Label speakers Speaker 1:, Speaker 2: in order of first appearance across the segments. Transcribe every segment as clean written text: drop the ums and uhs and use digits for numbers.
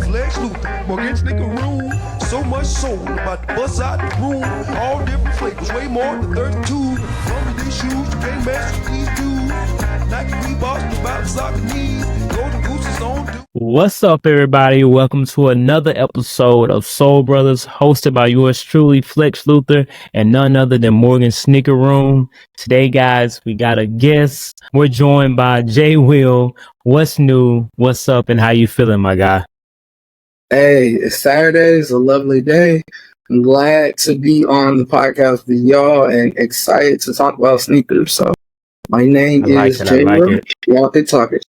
Speaker 1: is Lex Luthor. Morgan Sneaker Room. So much soul about to bust out the room. All different flavors, way more than 32. From these shoes, you can't mess with these dudes. Nike Reeboks, about soccer knees. Golden Gooses on dude.
Speaker 2: What's up, everybody? Welcome to another episode of Soul Brothers, hosted by yours truly, Flex Luther, and none other than Morgan Sneaker Room. Today, guys, we got a guest. We're joined by JWill. What's new? What's up? And how you feeling, my guy?
Speaker 3: Hey, it's Saturday. It's a lovely day. I'm glad to be on the podcast with y'all and excited to talk about sneakers. So, my name is JWill. Y'all can talk it.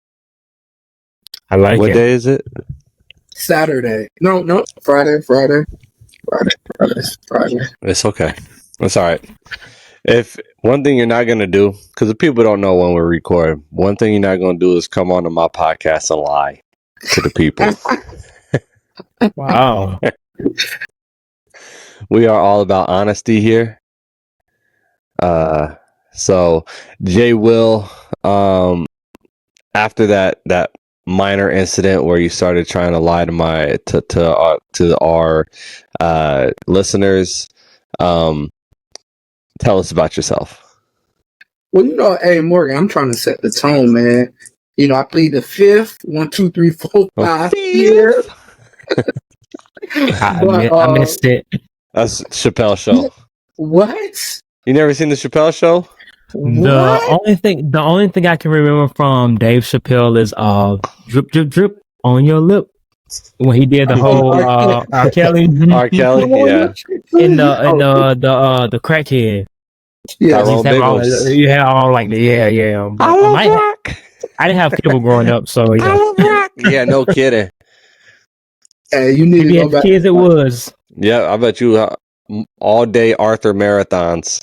Speaker 2: I like
Speaker 4: What
Speaker 2: it.
Speaker 4: day is it?
Speaker 3: Saturday. No, Friday.
Speaker 4: It's okay. It's all right. If one thing you're not going to do, because the people don't know when we record, one thing you're not going to do is come onto my podcast and lie to the people.
Speaker 2: Wow.
Speaker 4: We are all about honesty here. So JWill, after that minor incident where you started trying to lie to our listeners, tell us about yourself.
Speaker 3: Well, hey, Morgan, I'm trying to set the tone, man. I plead the fifth. 1, 2, 3, 4, 5 years.
Speaker 2: I missed it.
Speaker 4: That's Chappelle Show.
Speaker 3: What?
Speaker 4: You never seen the Chappelle Show?
Speaker 2: The only thing I can remember from Dave Chappelle is drip drip drip on your lip when he did the whole R. Kelly,
Speaker 4: R. Kelly, yeah,
Speaker 2: and the crackhead.
Speaker 3: Yeah,
Speaker 2: you had all like the yeah. I didn't have cable growing up, so yeah.
Speaker 4: Yeah, no kidding.
Speaker 3: Hey, you need to go back.
Speaker 2: Kids, it was.
Speaker 4: Yeah, I bet you all day Arthur marathons.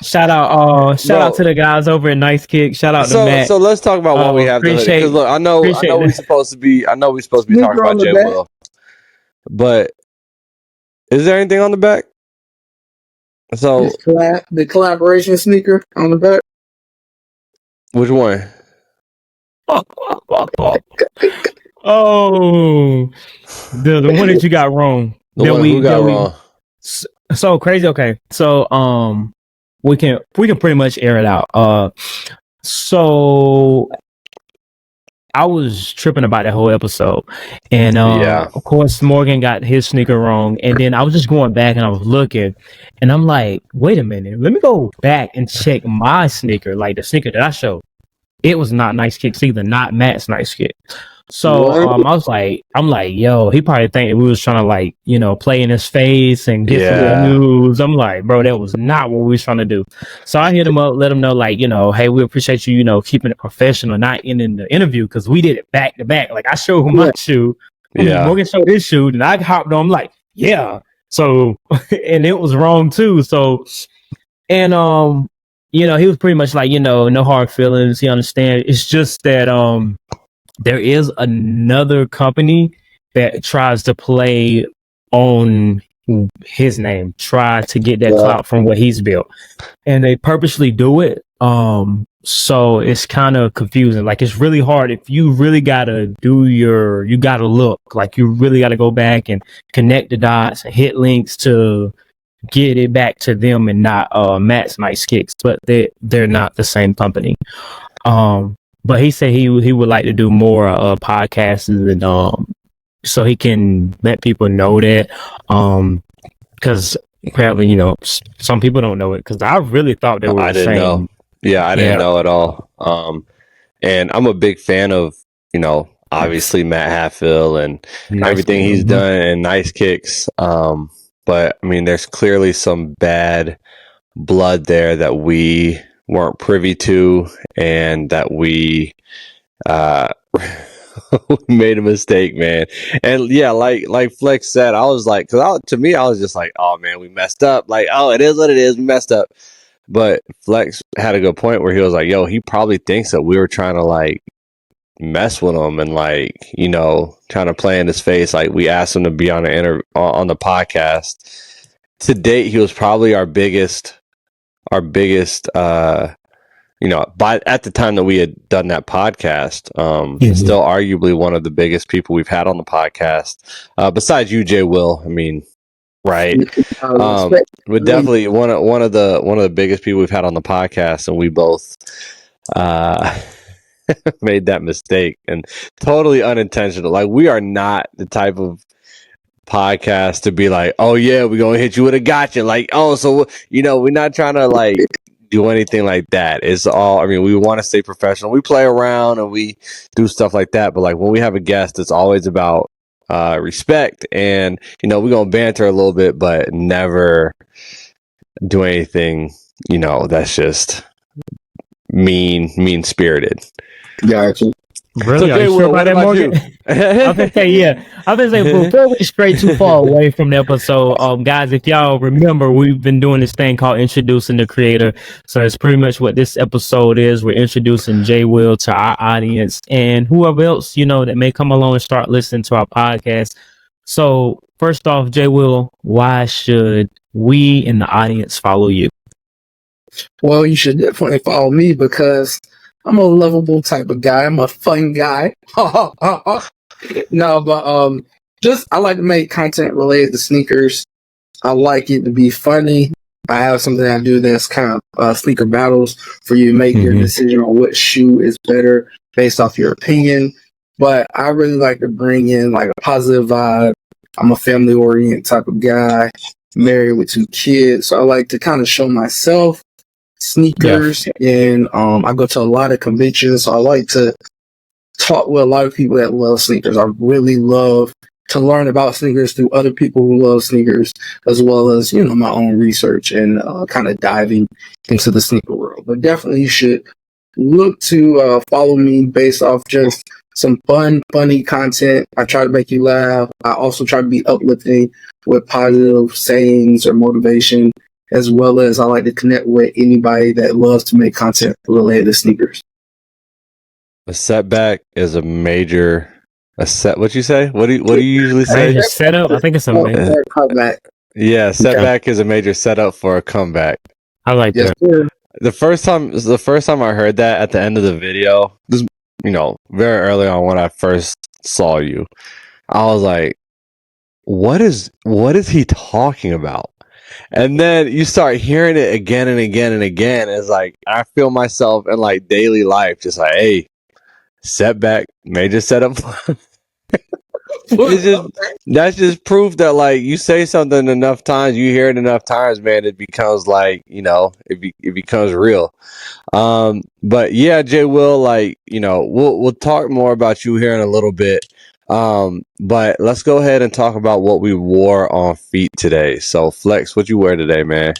Speaker 2: Shout out to the guys over at Nice Kick. Shout out to Matt.
Speaker 4: So let's talk about what we have to because look, I know we're supposed to be talking about JWill. But is there anything on the back? So
Speaker 3: the collaboration sneaker on the back.
Speaker 4: Which one?
Speaker 2: Oh, the one that you got wrong.
Speaker 4: Who got wrong?
Speaker 2: So crazy. Okay, so we can pretty much air it out. So I was tripping about that whole episode, and of course Morgan got his sneaker wrong, and then I was just going back and I was looking, and I'm like, wait a minute, let me go back and check my sneaker, like the sneaker that I showed. It was not Nice Kicks either, not Matt's Nice Kick. So I'm like, yo, he probably think we was trying to like, play in his face and get some news. I'm like, bro, that was not what we was trying to do. So I hit him up, let him know, like, hey, we appreciate you, keeping it professional, not ending the interview, because we did it back to back. Like I showed him my shoe, Morgan showed his shoe, and I hopped on. I'm like, yeah. So and it was wrong too. So and he was pretty much like, no hard feelings. He understands. It's just that there is another company that tries to play on his name, try to get that clout from what he's built, and they purposely do it. So it's kind of confusing. Like it's really hard if you really gotta you gotta look like you really gotta go back and connect the dots and hit links to get it back to them and not Matt's Nice Kicks, but they're not the same company. But he said he would like to do more podcasts and so he can let people know that because apparently some people don't know it, because I really thought they were the same.
Speaker 4: I didn't know. Yeah, I didn't know at all. And I'm a big fan of obviously Matt Hatfield and everything he's done and Nice Kicks. But I mean, there's clearly some bad blood there that we weren't privy to, and that we made a mistake, man. And yeah, like Flex said, I was like, to me, I was just like, oh man, we messed up. Like, oh, it is what it is. We messed up. But Flex had a good point where he was like, yo, he probably thinks that we were trying to like mess with him and like, trying to play in his face. Like we asked him to be on on the podcast. To date, he was probably our biggest at the time that we had done that podcast, still arguably one of the biggest people we've had on the podcast, besides you, JWill. I mean, right? But definitely one of the biggest people we've had on the podcast, and we both made that mistake, and totally unintentional. Like, we are not the type of podcast to be like, oh yeah, we're gonna hit you with a gotcha. Like, oh, so we're not trying to like do anything like that. It's all, I mean, we want to stay professional. We play around and we do stuff like that, but like when we have a guest, it's always about respect, and we're gonna banter a little bit, but never do anything that's just mean spirited.
Speaker 3: Gotcha.
Speaker 2: Really?
Speaker 4: So,
Speaker 2: Are you
Speaker 4: JWill,
Speaker 2: sure
Speaker 4: what
Speaker 2: about that,
Speaker 4: about
Speaker 2: Morgan?
Speaker 4: you?
Speaker 2: I was gonna say, yeah. I was gonna say, before we stray too far away from the episode, guys, if y'all remember, we've been doing this thing called Introducing the Creator. So it's pretty much what this episode is. We're introducing JWill to our audience and whoever else, that may come along and start listening to our podcast. So first off, JWill, why should we in the audience follow you?
Speaker 3: Well, you should definitely follow me because I'm a lovable type of guy. I'm a fun guy. No, but just I like to make content related to sneakers. I like it to be funny. I have something I do that's kind of sneaker battles for you to make your decision on what shoe is better based off your opinion. But I really like to bring in like a positive vibe. I'm a family oriented type of guy, married with 2 kids. So I like to kind of show myself sneakers, and I go to a lot of conventions, so I like to talk with a lot of people that love sneakers. I really love to learn about sneakers through other people who love sneakers, as well as my own research and kind of diving into the sneaker world. But definitely you should look to follow me based off just some funny content. I try to make you laugh. I also try to be uplifting with positive sayings or motivation, as well as I like to connect with anybody that loves to make content related to sneakers.
Speaker 4: A setback is a major What'd you say? What do you usually say?
Speaker 2: Major setup. I think it's a major
Speaker 3: comeback.
Speaker 4: Yeah, setback is a major setup for a comeback.
Speaker 2: I like that.
Speaker 3: Sir.
Speaker 4: The first time I heard that at the end of the video, this very early on when I first saw you, I was like, what is he talking about? And then you start hearing it again and again and again. It's like I feel myself in like daily life, just like, hey, setback, major setup. That's just proof that like you say something enough times, you hear it enough times, man, it becomes like it becomes real. But yeah, JWill, like we'll talk more about you here in a little bit. But let's go ahead and talk about what we wore on feet today. So Flex, what you wear today, man?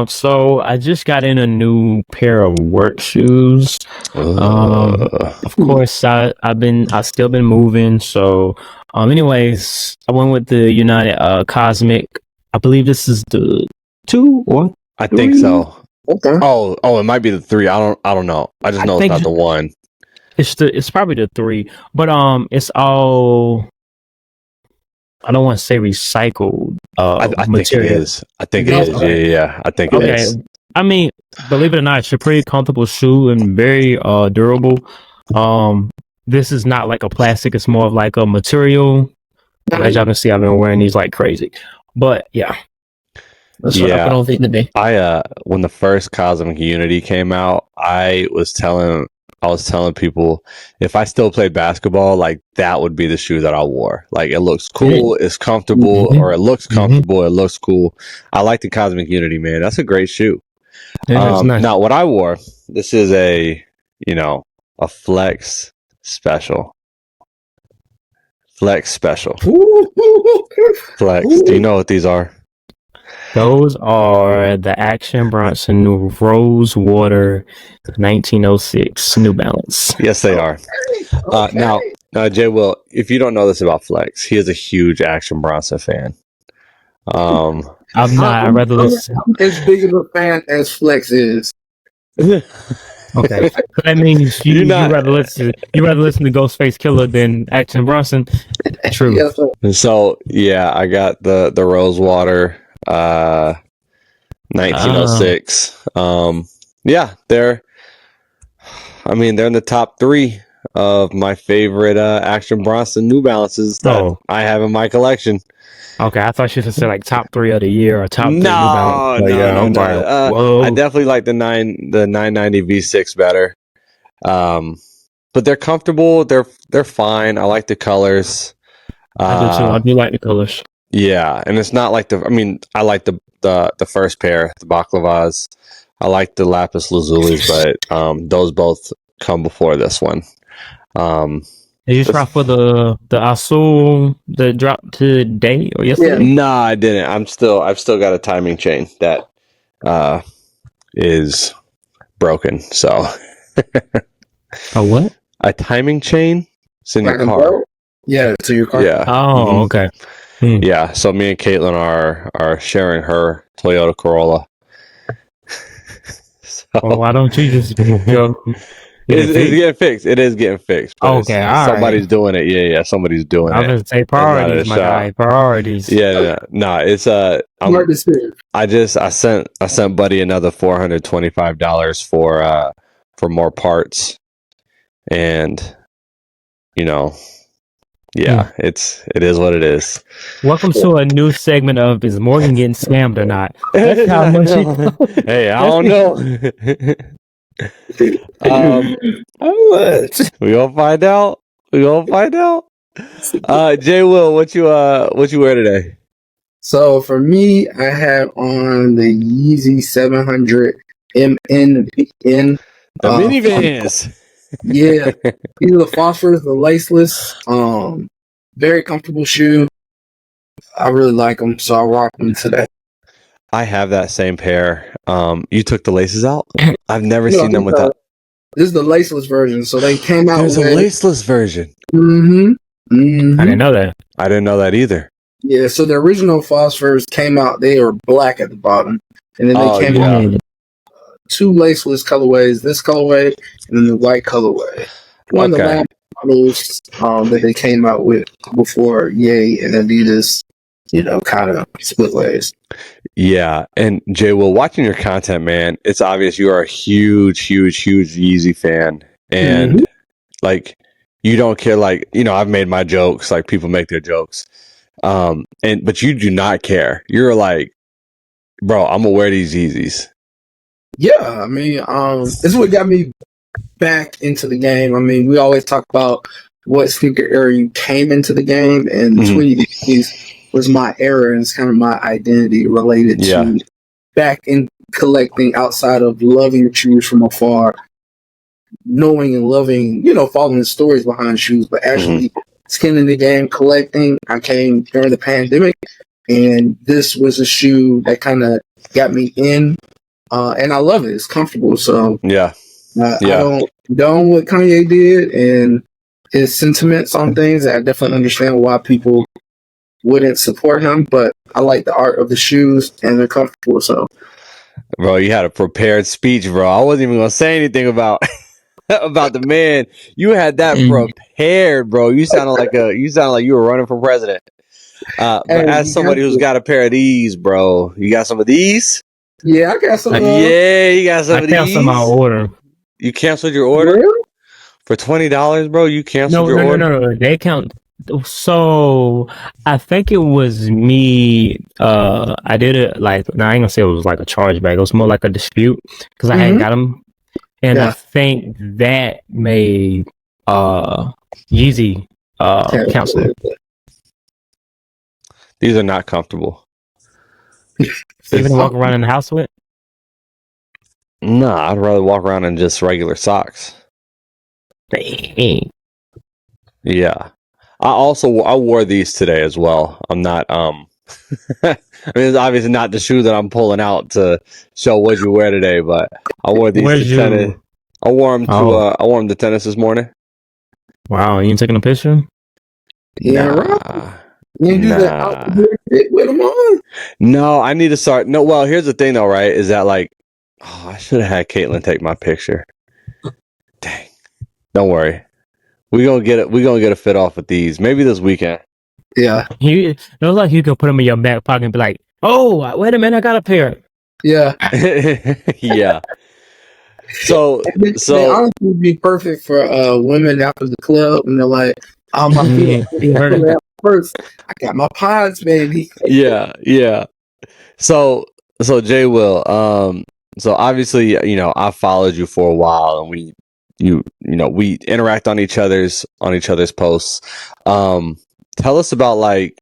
Speaker 2: So I just got in a new pair of work shoes. Of course, I've still been moving. So, anyways, I went with the United Cosmic. I believe this is the 2 or 3?
Speaker 4: I think so.
Speaker 3: Okay.
Speaker 4: Oh, it might be the 3. I don't know. I just know it's not the 1.
Speaker 2: It's probably the 3, but it's all. I don't want to say recycled
Speaker 4: I
Speaker 2: material.
Speaker 4: think it is. I think it is. Yeah. I think it is.
Speaker 2: I mean, believe it or not, it's a pretty comfortable shoe and very durable. This is not like a plastic; it's more of like a material. As y'all can see, I've been wearing these like crazy. But yeah, that's what I put on feet today.
Speaker 4: When the first Cosmic Unity came out, I was telling people if I still played basketball, like that would be the shoe that I wore. Like it looks cool, it's comfortable, or it looks comfortable, it looks cool. I like the Cosmic Unity, man. That's a great shoe.
Speaker 2: Nice.
Speaker 4: Now what I wore, this is a Flex Special. Flex Special. Flex. Do you know what these are?
Speaker 2: Those are the Action Bronson Rose Water 1906 New Balance.
Speaker 4: Yes, they are. Now, JWill, if you don't know this about Flex, he is a huge Action Bronson fan.
Speaker 2: I'm not. I'd rather listen.
Speaker 3: I'm as big of a fan as Flex is.
Speaker 2: Okay, so that means you rather listen to Ghostface Killer than Action Bronson. True.
Speaker 3: Yes, sir.
Speaker 4: And so yeah, I got the Rosewater 1906. Yeah, they're I mean, they're in the top 3 of my favorite Action Bronson New Balances that I have in my collection.
Speaker 2: Okay, I thought you should say like top 3 of the year or top 3 New Balance.
Speaker 4: No.
Speaker 2: Whoa.
Speaker 4: I definitely like the 990 V6 better. But they're comfortable. They're fine. I like the colors.
Speaker 2: I do too. I do like the colors.
Speaker 4: Yeah, and it's not like I like the first pair, the baklavas. I like the lapis lazulis, but those both come before this one.
Speaker 2: Did you try for the Azul that dropped today or yesterday?
Speaker 4: No, I didn't. I've still got a timing chain that is broken. So
Speaker 2: A what?
Speaker 4: a timing chain? It's in your car.
Speaker 3: Yeah, to your car.
Speaker 4: Yeah.
Speaker 2: Oh, okay.
Speaker 4: Yeah. So me and Caitlin are sharing her Toyota Corolla. So,
Speaker 2: why don't you just go?
Speaker 4: It's getting fixed. It is getting fixed.
Speaker 2: Okay,
Speaker 4: somebody's doing it. Yeah, somebody's doing it.
Speaker 2: I was gonna say priorities, my guy. Priorities.
Speaker 4: Yeah, no, it's I sent Buddy another $425 for more parts, and it is what it is.
Speaker 2: Welcome to a new segment of Is Morgan Getting Scammed or Not? That's how much
Speaker 4: Hey, I don't know. We gonna find out. JWill, what you wear today?
Speaker 3: So for me, I have on the Yeezy 700 MNN.
Speaker 4: The minivans.
Speaker 3: Yeah, these are the phosphorus, the laceless. Very comfortable shoe. I really like them, so I rock them today.
Speaker 4: I have that same pair. You took the laces out? I've never seen them without.
Speaker 3: This is the laceless version, so they came out.
Speaker 4: There's a laceless version.
Speaker 2: I didn't know that.
Speaker 4: I didn't know that either.
Speaker 3: Yeah, so the original phosphors came out. They were black at the bottom, and then they came out 2 laceless colorways. This colorway and then the white colorway. One of the last models that they came out with before Ye and Adidas, kind of split ways.
Speaker 4: Yeah, and JWill, watching your content, man, it's obvious you are a huge Yeezy fan, and like you don't care. Like I've made my jokes, like people make their jokes, but you do not care. You're like, bro, I'm gonna wear these Yeezys.
Speaker 3: Yeah, I mean, this is what got me back into the game. I mean, we always talk about what sneaker era you came into the game, and the 20s was my era, and it's kind of my identity related to back in collecting outside of loving shoes from afar, knowing and loving, following the stories behind shoes, but actually skinning the game, collecting. I came during the pandemic, and this was a shoe that kind of got me in, and I love it. It's comfortable, so I don't what Kanye did and his sentiments on things. I definitely understand why people wouldn't support him, but I like the art of the shoes and they're comfortable. So,
Speaker 4: bro, you had a prepared speech, bro. I wasn't even gonna say anything about the man. You had that prepared, bro. You sounded like you were running for president. But as somebody who's got a pair of these, bro, you got some of these?
Speaker 3: Yeah, I got some.
Speaker 4: You got some of these. I
Speaker 2: canceled my order.
Speaker 4: You canceled your order?
Speaker 3: Really?
Speaker 4: For $20, bro? You canceled your order?
Speaker 2: No. They count. So I think it was me. I did it I ain't gonna say it was like a chargeback. It was more like a dispute because I hadn't got them, and I think that made Yeezy cancel it.
Speaker 4: These are not comfortable.
Speaker 2: Even walk around in the house with?
Speaker 4: Nah, I'd rather walk around in just regular socks.
Speaker 2: Dang.
Speaker 4: Yeah. I wore these today as well. I'm not I mean, it's obviously not the shoe that I'm pulling out to show what you wear today, but I wore these to tennis. I wore them to tennis this morning.
Speaker 2: Wow, you ain't taking a picture?
Speaker 3: Yeah, right. You do that with them on?
Speaker 4: No, I need to start. No, well, here's the thing though, right? Is that I should have had Caitlin take my picture. Dang. Don't worry. We're gonna get a fit off with these. Maybe this weekend.
Speaker 3: Yeah.
Speaker 2: It looks like you can put them in your back pocket and be like, oh, wait a minute, I got a pair.
Speaker 3: Yeah.
Speaker 4: Yeah. So
Speaker 3: They honestly would be perfect for women after the club, and they're like, "Oh, my feet first. I got my pods, baby."
Speaker 4: yeah. So JWill, so obviously, I followed you for a while, and we interact on each other's posts. Tell us about like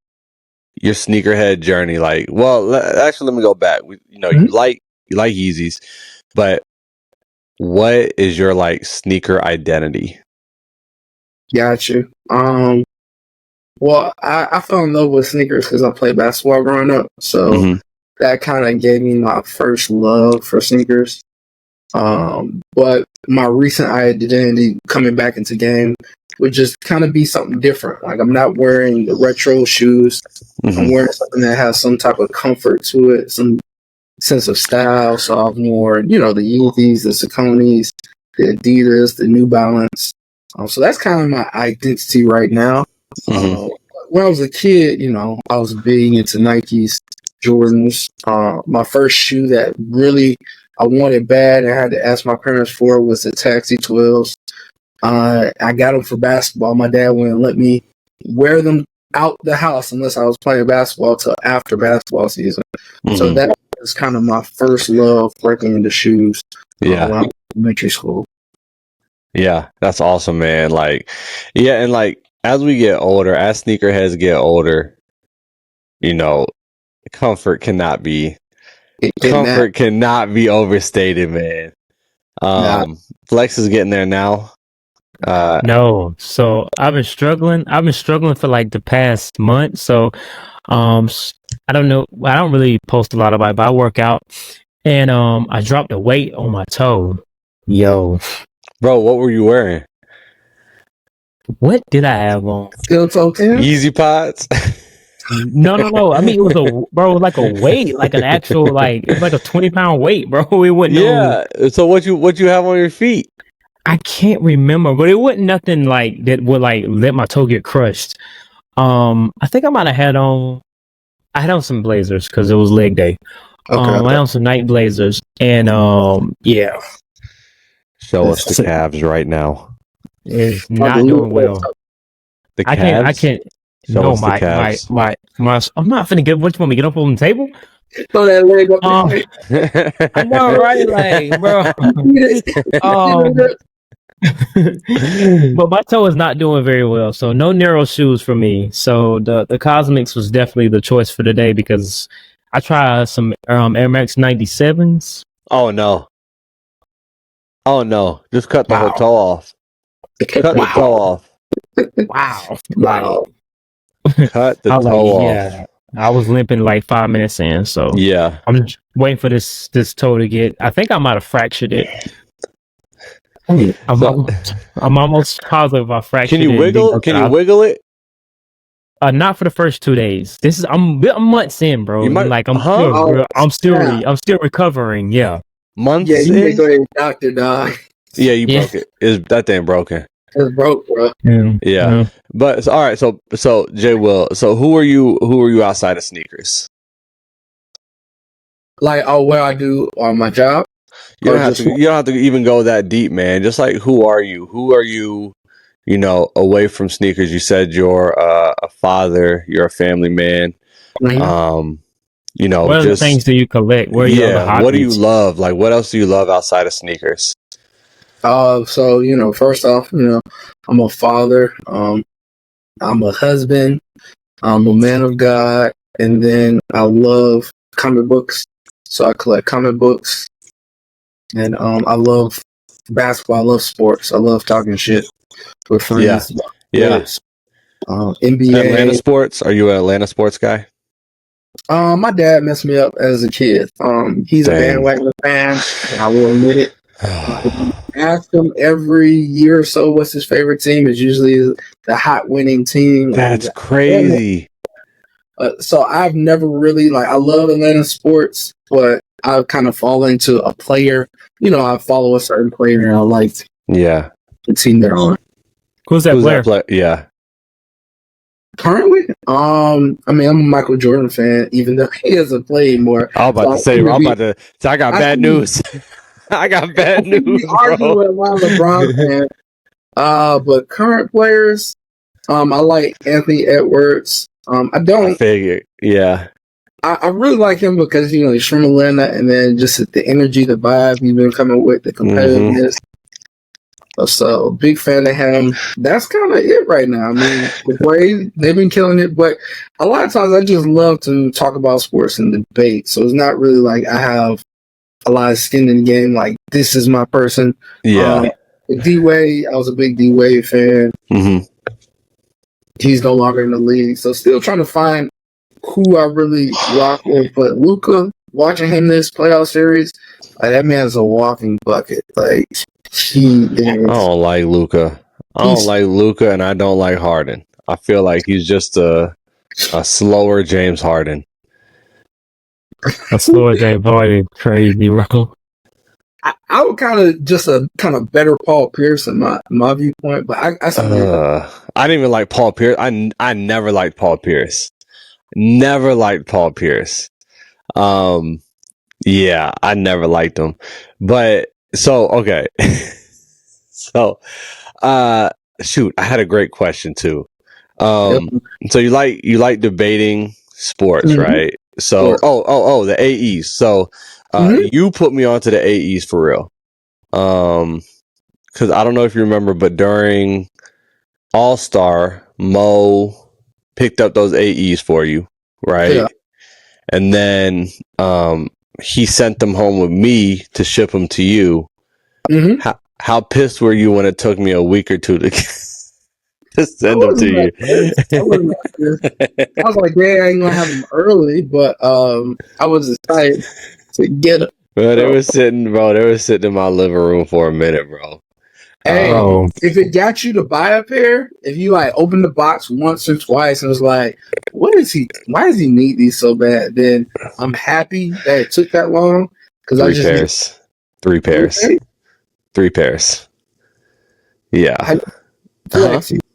Speaker 4: your sneakerhead journey. Like, well, actually, let me go back. You like Yeezys, but what is your like sneaker identity?
Speaker 3: Got you. Well, I fell in love with sneakers because I played basketball growing up, so that kind of gave me my first love for sneakers. But my recent identity coming back into game would just kind of be something different. Like, I'm not wearing the retro shoes. I'm wearing something that has some type of comfort to it, some sense of style. So I've worn, the Yeezys, the Sauconys, the Adidas, the New Balance. So that's kind of my identity right now. When I was a kid, I was big into Nikes, Jordans. My first shoe that really I wanted bad and I had to ask my parents for was the Taxi 12s. I got them for basketball. My dad wouldn't let me wear them out the house unless I was playing basketball till after basketball season. So that was kind of my first love breaking into shoes. When I was in elementary school.
Speaker 4: Yeah, that's awesome, man. Like, yeah, and like as we get older, as sneakerheads get older, comfort cannot be overstated, man. Flex is getting there now.
Speaker 2: No, so I've been struggling for like the past month. So I don't know, I don't really post a lot about it, but I work out, and I dropped a weight on my toe. Yo,
Speaker 4: bro, what were you wearing?
Speaker 2: What did I have on?
Speaker 4: Yeezy Pods.
Speaker 2: No. I mean, it was like a weight, like an actual, like, it was like a 20-pound weight, bro. It wasn't.
Speaker 4: Yeah. So what you have on your feet?
Speaker 2: I can't remember, but it wasn't nothing like that would like let my toe get crushed. I think I might have had on. I had on some blazers because it was leg day. I had on some night blazers, and yeah.
Speaker 4: Show us the calves right now.
Speaker 2: It's not doing well.
Speaker 4: The calves?
Speaker 2: I can't.
Speaker 4: Show us the calves.
Speaker 2: My. I'm not finna get. What you want me to get up on the table?
Speaker 3: Throw that leg up.
Speaker 2: I know, right? Like, bro. But my toe is not doing very well, so no narrow shoes for me. So the Cosmics was definitely the choice for today because I tried some Air Max 97s.
Speaker 4: Oh no! Just cut the whole toe off. Cut the toe off.
Speaker 2: Wow!
Speaker 4: Cut the toe off.
Speaker 2: Yeah, I was limping like 5 minutes in, so
Speaker 4: yeah,
Speaker 2: I'm just waiting for this toe to get. I think I might have fractured it. I'm almost positive I fractured it.
Speaker 4: Can you wiggle? Can you wiggle it?
Speaker 2: Not for the first 2 days. I'm months in, bro. I'm still recovering. Yeah,
Speaker 3: months. Yeah, you need to go to the doctor, dog.
Speaker 4: Yeah, you broke it. Is that thing broken?
Speaker 3: It's broke, bro.
Speaker 4: Yeah. But all right. So JWill. So who are you outside of sneakers?
Speaker 3: Like, what I do on my job.
Speaker 4: You don't have to even go that deep, man. Just like, who are you? Who are you? Away from sneakers. You said you're a father. You're a family man.
Speaker 2: Mm-hmm. What other things do you collect? What
Speaker 4: do you love? Like, what else do you love outside of sneakers?
Speaker 3: So first off, I'm a father. I'm a husband. I'm a man of God, and then I love comic books. So I collect comic books. And I love basketball. I love sports. I love talking shit with friends.
Speaker 4: Yeah.
Speaker 3: NBA.
Speaker 4: Atlanta sports. Are you an Atlanta sports guy?
Speaker 3: My dad messed me up as a kid. He's a bandwagon fan. I will admit it. Ask him every year or so what's his favorite team. It's usually the hot winning team.
Speaker 4: That's crazy.
Speaker 3: So I've never really I love Atlanta sports, but I've kind of fallen into a player. I follow a certain player and I like the team they're on.
Speaker 2: Who's that player?
Speaker 4: Yeah.
Speaker 3: Currently, I'm a Michael Jordan fan, even though he hasn't played more.
Speaker 4: I got bad news. I got bad
Speaker 3: We
Speaker 4: news,
Speaker 3: argue
Speaker 4: bro.
Speaker 3: with a lot of LeBron fans. But current players, I like Anthony Edwards. I
Speaker 4: I
Speaker 3: don't.
Speaker 4: figured. Yeah.
Speaker 3: I really like him because he's from Atlanta, and then just the energy, the vibe he's been coming with, the competitiveness. So big fan of him. That's kind of it right now. I mean, the Braves, they've been killing it, but a lot of times I just love to talk about sports and debate. So it's not really like I have a lot of skin in the game. Like this is my person.
Speaker 4: Yeah.
Speaker 3: D-Wade, I was a big D-Wade fan.
Speaker 4: Mm-hmm.
Speaker 3: He's no longer in the league, so still trying to find who I really rock with. But Luka, watching him this playoff series, like that man's a walking bucket. Like he is.
Speaker 4: I don't like Luka. I don't like Luka, and I don't like Harden. I feel like he's just a slower James Harden.
Speaker 2: A slower James Harden, crazy, bro.
Speaker 3: I would kind of just a kind of better Paul Pierce in my viewpoint, but I
Speaker 4: didn't even like Paul Pierce. I never liked Paul Pierce. Never liked Paul Pierce. Yeah, I never liked him. But so okay. So shoot, I had a great question too. So you like debating sports, right? So the AEs. So you put me onto the AEs for real. Because I don't know if you remember, but during All-Star, Mo picked up those AEs for you, right?
Speaker 3: Yeah.
Speaker 4: And then he sent them home with me to ship them to you.
Speaker 3: Mm-hmm.
Speaker 4: How pissed were you when it took me a week or two to send them to you?
Speaker 3: I was like, yeah, I ain't gonna have them early, but I was excited to get them.
Speaker 4: Bro, they were sitting in my living room for a minute, bro.
Speaker 3: Hey, if it got you to buy a pair, if you like open the box once or twice and was like, why does he need these so bad? Then I'm happy that it took that long. Because I just
Speaker 4: Three pairs. Yeah.
Speaker 3: You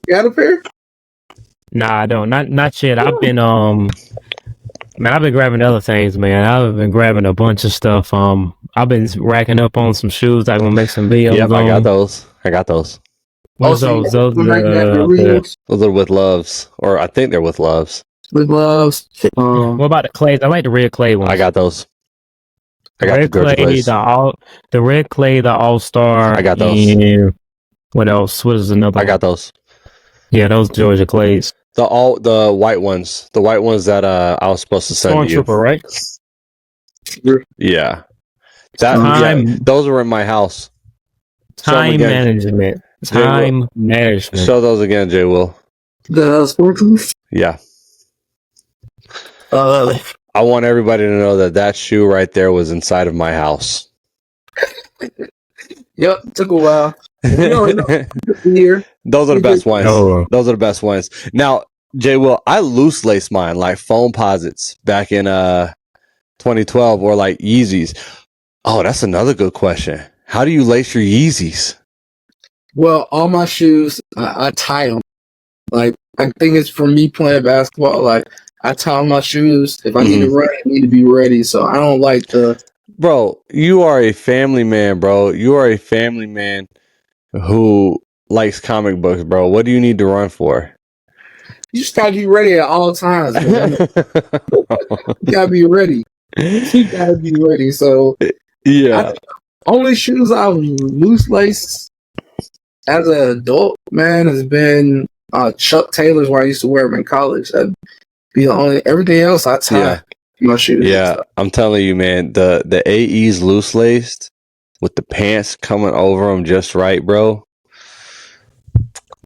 Speaker 3: got a pair?
Speaker 2: Nah, I don't. Not yet. I've been man, I've been grabbing other things, man. I've been grabbing a bunch of stuff. I've been racking up on some shoes. I'm gonna make some videos.
Speaker 4: Yep, I got those.
Speaker 2: What's those? Those
Speaker 4: are with Loves, or I think they're with Loves.
Speaker 3: With Loves.
Speaker 2: What about the clays? I like the red clay ones.
Speaker 4: I got those.
Speaker 2: I got red clay, the red clay, the All-Star.
Speaker 4: I got those.
Speaker 2: And what else? What is another?
Speaker 4: I got those.
Speaker 2: Yeah, those Georgia clays.
Speaker 4: The white ones. The white ones that I was supposed to send you.
Speaker 2: Stormtrooper, right?
Speaker 4: Yeah. Those were in my house.
Speaker 2: Time management. Time management.
Speaker 4: Show those again, JWill.
Speaker 3: The Stormtroopers?
Speaker 4: Yeah. I want everybody to know that shoe right there was inside of my house.
Speaker 3: Yep, took a while.
Speaker 4: Those are the best ones. Those are the best ones. Now, JWill, I loose lace mine like foam posits back in 2012 or like Yeezys. Oh, that's another good question. How do you lace your Yeezys?
Speaker 3: Well, all my shoes, I tie them. Like, I think it's for me playing basketball. Like, I tie my shoes. If I need to run, I need to be ready. So I don't like the.
Speaker 4: Bro, you are a family man, bro. You are a family man who likes comic books, bro. What do you need to run for?
Speaker 3: You just gotta be ready at all times. You gotta be ready. You gotta be ready. So
Speaker 4: yeah,
Speaker 3: only shoes I've loose laced as an adult, man, has been Chuck Taylor's where I used to wear them in college. That'd be the only. Everything else I tie my shoes.
Speaker 4: Yeah, I'm telling you, man. The AEs loose laced with the pants coming over them just right, bro.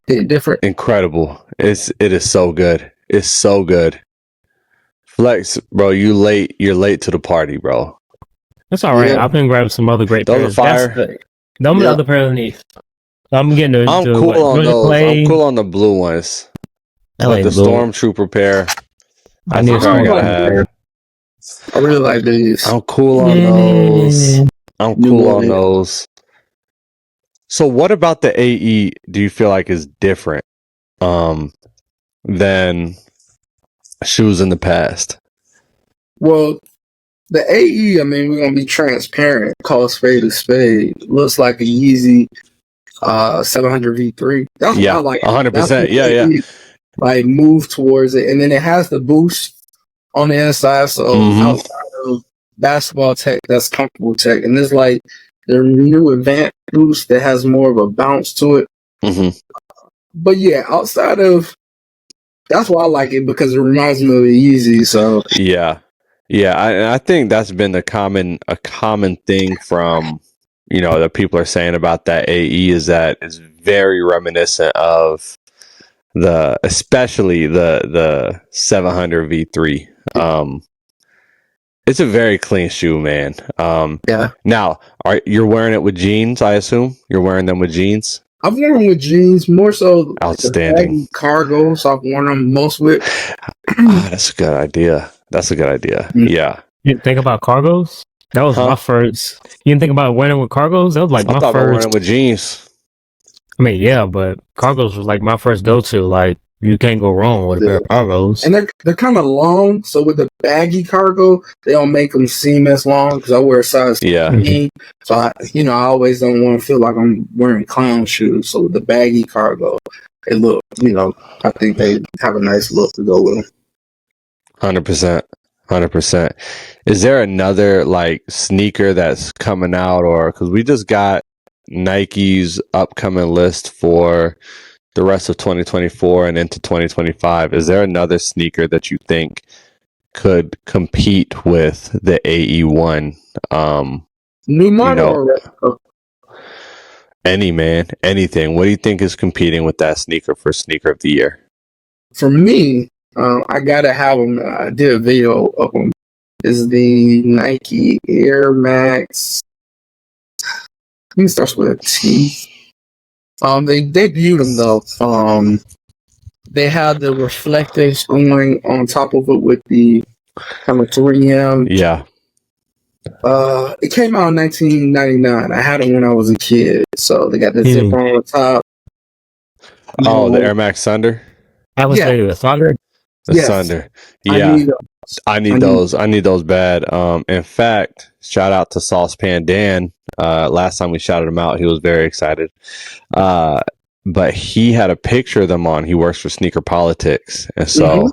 Speaker 3: Different.
Speaker 4: Incredible. It is so good. It's so good. Flex, bro, you're late to the party, bro.
Speaker 2: That's all right. I've been grabbing some other great pairs.
Speaker 4: Those are fire.
Speaker 2: Those are other pairs underneath. I'm getting
Speaker 4: I'm cool on those. I'm cool on the blue ones. Like the Stormtrooper pair.
Speaker 2: I gotta have.
Speaker 3: I really like these.
Speaker 4: I'm cool on those. I'm cool on those. So what about the AE do you feel like is different than shoes in the past?
Speaker 3: Well, The AE, I mean, we're gonna be transparent. Call spade a spade. Looks like a Yeezy 700 V3. That's what I like.
Speaker 4: 100%. Yeah.
Speaker 3: Like move towards it, and then it has the boost on the inside. So outside of basketball tech, that's comfortable tech, and it's like the new advanced boost that has more of a bounce to it. But yeah, outside of that's why I like it, because it reminds me of the Yeezy. So
Speaker 4: I think that's been a common thing from that people are saying about that AE is that it's very reminiscent of especially the 700 V3. It's a very clean shoe, man. Now, you're wearing it with jeans? I assume you're wearing them with jeans.
Speaker 3: I've worn them with jeans, more so
Speaker 4: outstanding
Speaker 3: cargo. So I've worn them most with.
Speaker 4: That's a good idea. Yeah.
Speaker 2: You didn't think about cargos? That was my first. You didn't think about wearing with cargos? That was like my
Speaker 4: first. Wearing with jeans.
Speaker 2: I mean, yeah, but cargos was like my first go-to. Like, you can't go wrong with a pair of cargos.
Speaker 3: And they're kind of long, so with the baggy cargo, they don't make them seem as long, because I wear a size 15. So I always don't want to feel like I'm wearing clown shoes. So with the baggy cargo, they look, I think they have a nice look to go with them.
Speaker 4: 100%. Is there another like sneaker that's coming out, or because we just got Nike's upcoming list for the rest of 2024 and into 2025? Is there another sneaker that you think could compete with the AE1?
Speaker 3: New model?
Speaker 4: Anything. What do you think is competing with that sneaker for sneaker of the year?
Speaker 3: For me, I gotta have them. I did a video of them. Is the Nike Air Max? I think it starts with a T. They debuted them though. They had the reflectors going on top of it with the kind of 3M.
Speaker 4: Yeah.
Speaker 3: It came out in 1999. I had it when I was a kid, so they got the zipper on the top.
Speaker 4: The Air Max Thunder.
Speaker 2: I was saying the Thunder.
Speaker 4: The Thunder. Yeah. I need those. I need those bad. In fact, shout out to Saucepan Dan. Last time we shouted him out, he was very excited. But he had a picture of them on. He works for Sneaker Politics, and so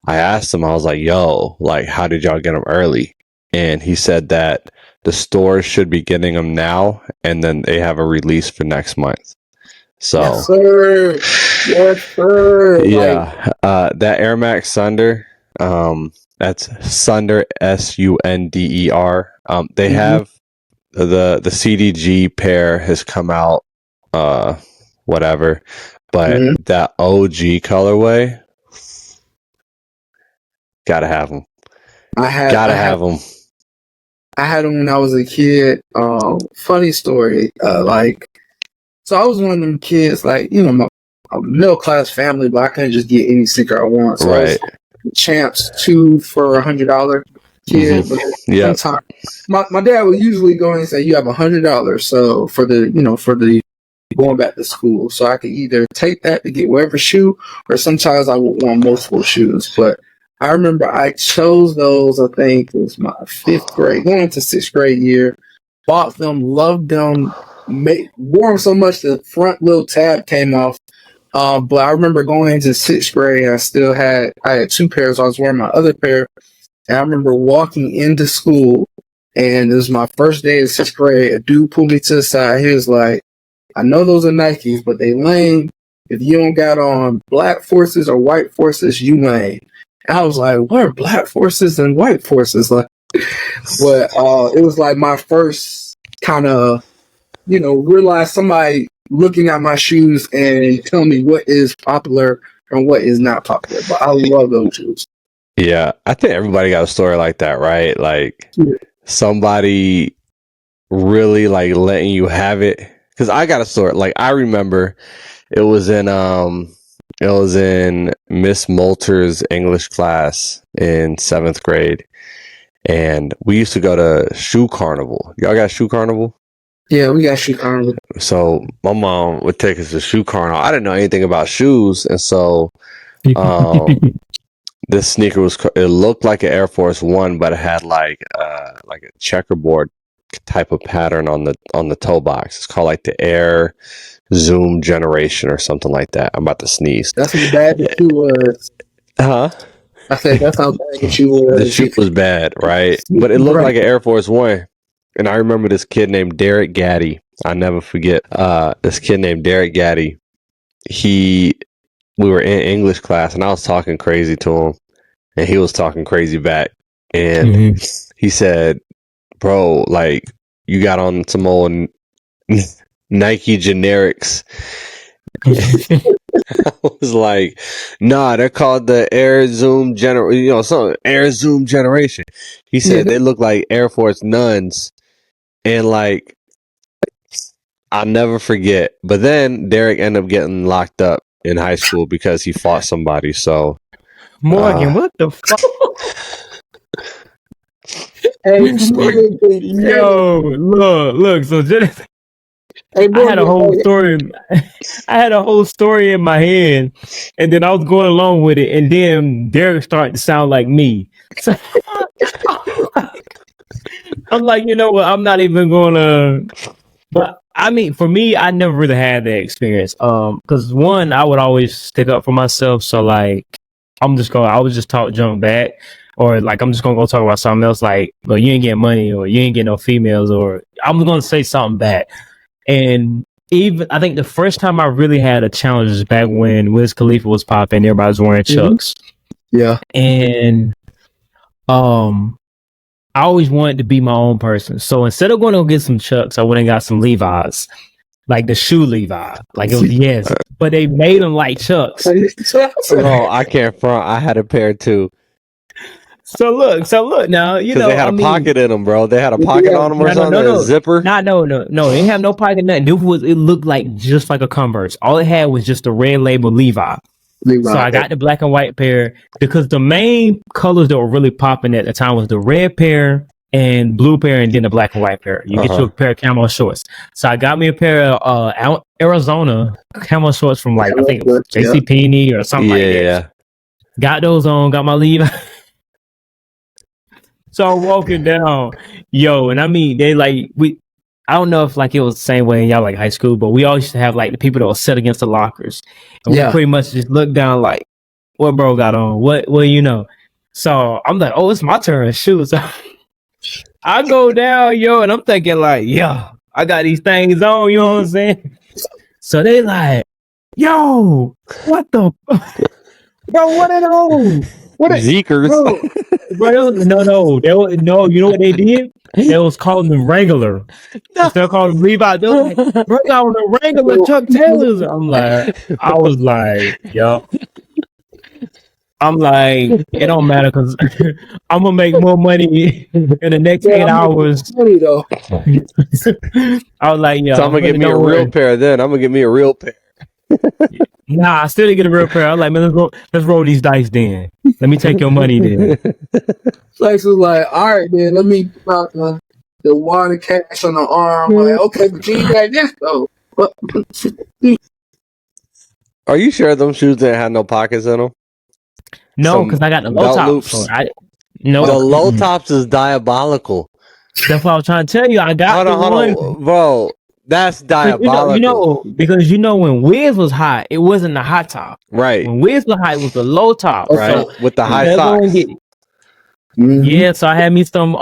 Speaker 4: I asked him. I was like, "Yo, like, how did y'all get them early?" And he said that the stores should be getting them now, and then they have a release for next month. So,
Speaker 3: yes, sir.
Speaker 4: Yeah, that Air Max Thunder. That's Sunder, Sunder. They have the CDG pair has come out, whatever, but that OG colorway, gotta have them. Gotta have them.
Speaker 3: I had them when I was a kid. Funny story. So I was one of them kids, like, my middle class family, but I couldn't just get any sneaker I want. So I was Champs 2 for $100 kid. But sometimes my dad would usually go in and say, "You have $100, so for the going back to school." So I could either take that to get whatever shoe, or sometimes I would want multiple shoes. But I remember I chose those. I think it was my 5th grade, going into 6th grade year. Bought them, loved them, wore them so much the front little tab came off. But I remember going into 6th grade, I had 2 pairs. I was wearing my other pair, and I remember walking into school, and it was my first day of 6th grade. A dude pulled me to the side. He was like, "I know those are Nikes, but they lame. If you don't got on black forces or white forces, you lame." And I was like, "What are black forces and white forces?" Like, but it was like my first kind of, realize somebody looking at my shoes and telling me what is popular and what is not popular. But I love those shoes.
Speaker 4: Yeah, I think everybody got a story like that, right? Like somebody really like letting you have it. Because I got a story. Like I remember, it was in Miss Moulter's English class in 7th grade, and we used to go to Shoe Carnival. Y'all got Shoe Carnival?
Speaker 3: Yeah, we got Shoe Carnival.
Speaker 4: So my mom would take us to Shoe Carnival. I didn't know anything about shoes, and so This sneaker it looked like an Air Force One, but it had like a checkerboard type of pattern on the toe box. It's called like the Air Zoom Generation or something like that. I'm about to sneeze.
Speaker 3: That's as bad as you was.
Speaker 4: Huh?
Speaker 3: I said that's how bad as you was.
Speaker 4: The shoe was bad, right? But it looked like an Air Force One. And I remember this kid named Derek Gaddy. I never forget. This kid named Derek Gaddy. We were in English class, and I was talking crazy to him, and he was talking crazy back. And he said, "Bro, like you got on some old Nike generics." I was like, "Nah, they're called the Air Zoom Air Zoom Generation." He said they look like Air Force Nuns, and like I'll never forget. But then Derek ended up getting locked up in high school because he fought somebody. So
Speaker 2: Morgan, what the fuck?
Speaker 3: Hey,
Speaker 2: yo, look. So just, I had a whole story. I had a whole story in my head, and then I was going along with it, and then Derek started to sound like me. So, I'm like, you know what? I'm not even gonna. But I mean, for me, I never really had that experience. Because one, I would always stick up for myself. So like, I would just talk junk back, or like I'm just gonna go talk about something else. Like, well, you ain't get money, or you ain't get no females, or I'm gonna say something back. And even I think the first time I really had a challenge was back when Wiz Khalifa was popping, everybody was wearing Chucks.
Speaker 3: Yeah,
Speaker 2: and I always wanted to be my own person. So instead of going to get some Chucks, I went and got some Levi's, like the shoe Levi. Like it was but they made them like Chucks.
Speaker 4: Oh, I can't front. I had a pair too.
Speaker 2: So look now, you know
Speaker 4: they had a pocket in them, bro. They had a pocket on them or something. A zipper.
Speaker 2: No. They didn't have no pocket. Nothing. It looked like just like a Converse. All it had was just a red label Levi. So I got the black and white pair because the main colors that were really popping at the time was the red pair and blue pair, and then the black and white pair. You get you a pair of camo shorts. So I got me a pair of Arizona camo shorts from like I think it was JCPenney or something like that. Yeah. Got those on. Got my Levi. So I'm walking down, and I mean they like I don't know if like it was the same way in y'all like high school, but we all used to have like the people that were set against the lockers, and we pretty much just look down like, what bro got on? What you know? So I'm like, oh, it's my turn. Shoot, so I go down, and I'm thinking like, I got these things on. You know what I'm saying? So they like, yo, what the, bro? What are those? What
Speaker 4: Zeekers?
Speaker 2: Bro, no. You know what they did? They was calling them Wrangler. Instead of calling them Levi, they was like, bro, got on the Wrangler Chuck Taylors. I was like, I'm like, it don't matter because I'm gonna make more money in the next 8 hours.
Speaker 3: Money though.
Speaker 2: I was like,
Speaker 4: so I'm gonna get me a real pair. Then I'm gonna get me a real pair.
Speaker 2: Nah, I still didn't get a real pair. I was like, man, let's roll these dice then. Let me take your money then.
Speaker 3: Flex was like, all right, then let me put the water cash on the arm. Like, okay, but you ain't got this though.
Speaker 4: Are you sure them shoes didn't have no pockets in them?
Speaker 2: No, because I got the low tops. So the
Speaker 4: low tops is diabolical.
Speaker 2: That's what I was trying to tell you. I got hold on,
Speaker 4: bro. That's diabolical.
Speaker 2: Because when Wiz was hot, it wasn't the hot top.
Speaker 4: Right.
Speaker 2: When Wiz was hot, it was the low top.
Speaker 4: Right. So, with the high socks.
Speaker 2: Yeah, so I had me some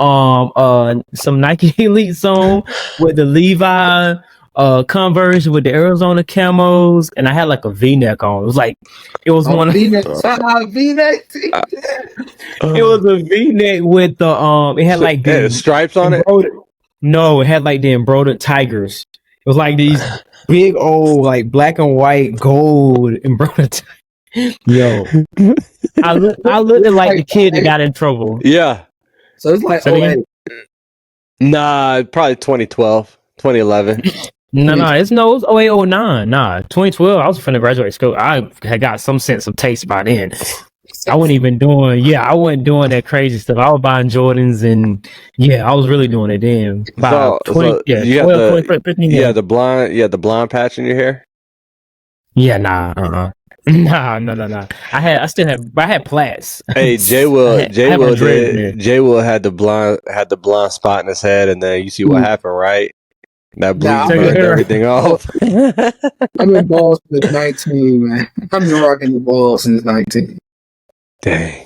Speaker 2: Nike Elite on with the Levi Converse with the Arizona camos, and I had like a V-neck on. It was one of
Speaker 3: V-neck. V-neck.
Speaker 2: It was a V-neck with the it had like the
Speaker 4: stripes on it.
Speaker 2: No, it had like the embroidered tigers. It was like these big old like black and white gold embroidered. Yo, I looked like the kid that got in trouble.
Speaker 4: Yeah.
Speaker 3: So it's like
Speaker 4: nah, probably 2012, 2011.
Speaker 2: No, it's 08, 09. Nah, 2012. I was finna graduate school. I had got some sense of taste by then. I wasn't doing that crazy stuff. I was buying Jordans and I was really doing it then.
Speaker 4: About 20, you 12, 20, 15 years. The blonde patch in your hair?
Speaker 2: Yeah, nah. No. I had plaits.
Speaker 4: Hey, JWill had the blonde spot in his head, and then you see what happened, right? That bleach burned everything off.
Speaker 3: I've been bald since 19, man. I've been rocking the ball since 19.
Speaker 4: Dang,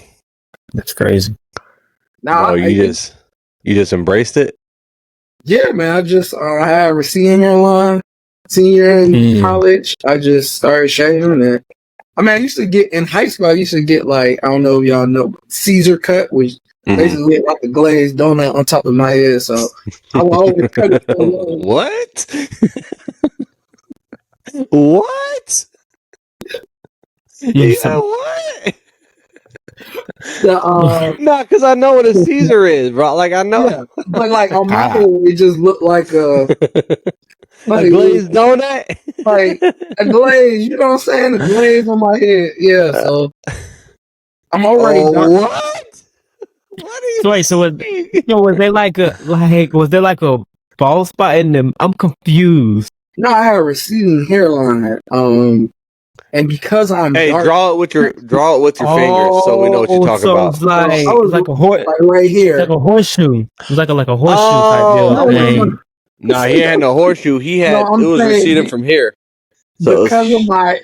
Speaker 2: that's crazy.
Speaker 3: Now
Speaker 4: you just embraced it.
Speaker 3: Yeah, man. I had a senior in college. I just started shaving it. I mean, I used to get in high school. I used to get like, I don't know if y'all know, Caesar cut, which basically looked like a glazed donut on top of my head. So I would always cut it.
Speaker 4: What? What? Yeah, what? No, because I know what a Caesar is, bro. Like I know,
Speaker 3: yeah, but like on my head, it just looked like a
Speaker 4: glazed donut,
Speaker 3: like a glaze. You know what I'm saying? A glaze on my head. Yeah, so I'm already dark.
Speaker 4: What? What are you?
Speaker 2: So wait, was there like a bald spot in them? I'm confused.
Speaker 3: No, I have a receding hairline. And because I'm dark,
Speaker 4: draw it with your fingers so we know what you're talking about.
Speaker 2: It's like a horse,
Speaker 3: like right here.
Speaker 2: It's like a horseshoe. It's like a horseshoe type deal.
Speaker 4: No, he had no horseshoe. He had it was receding from here.
Speaker 3: So because of my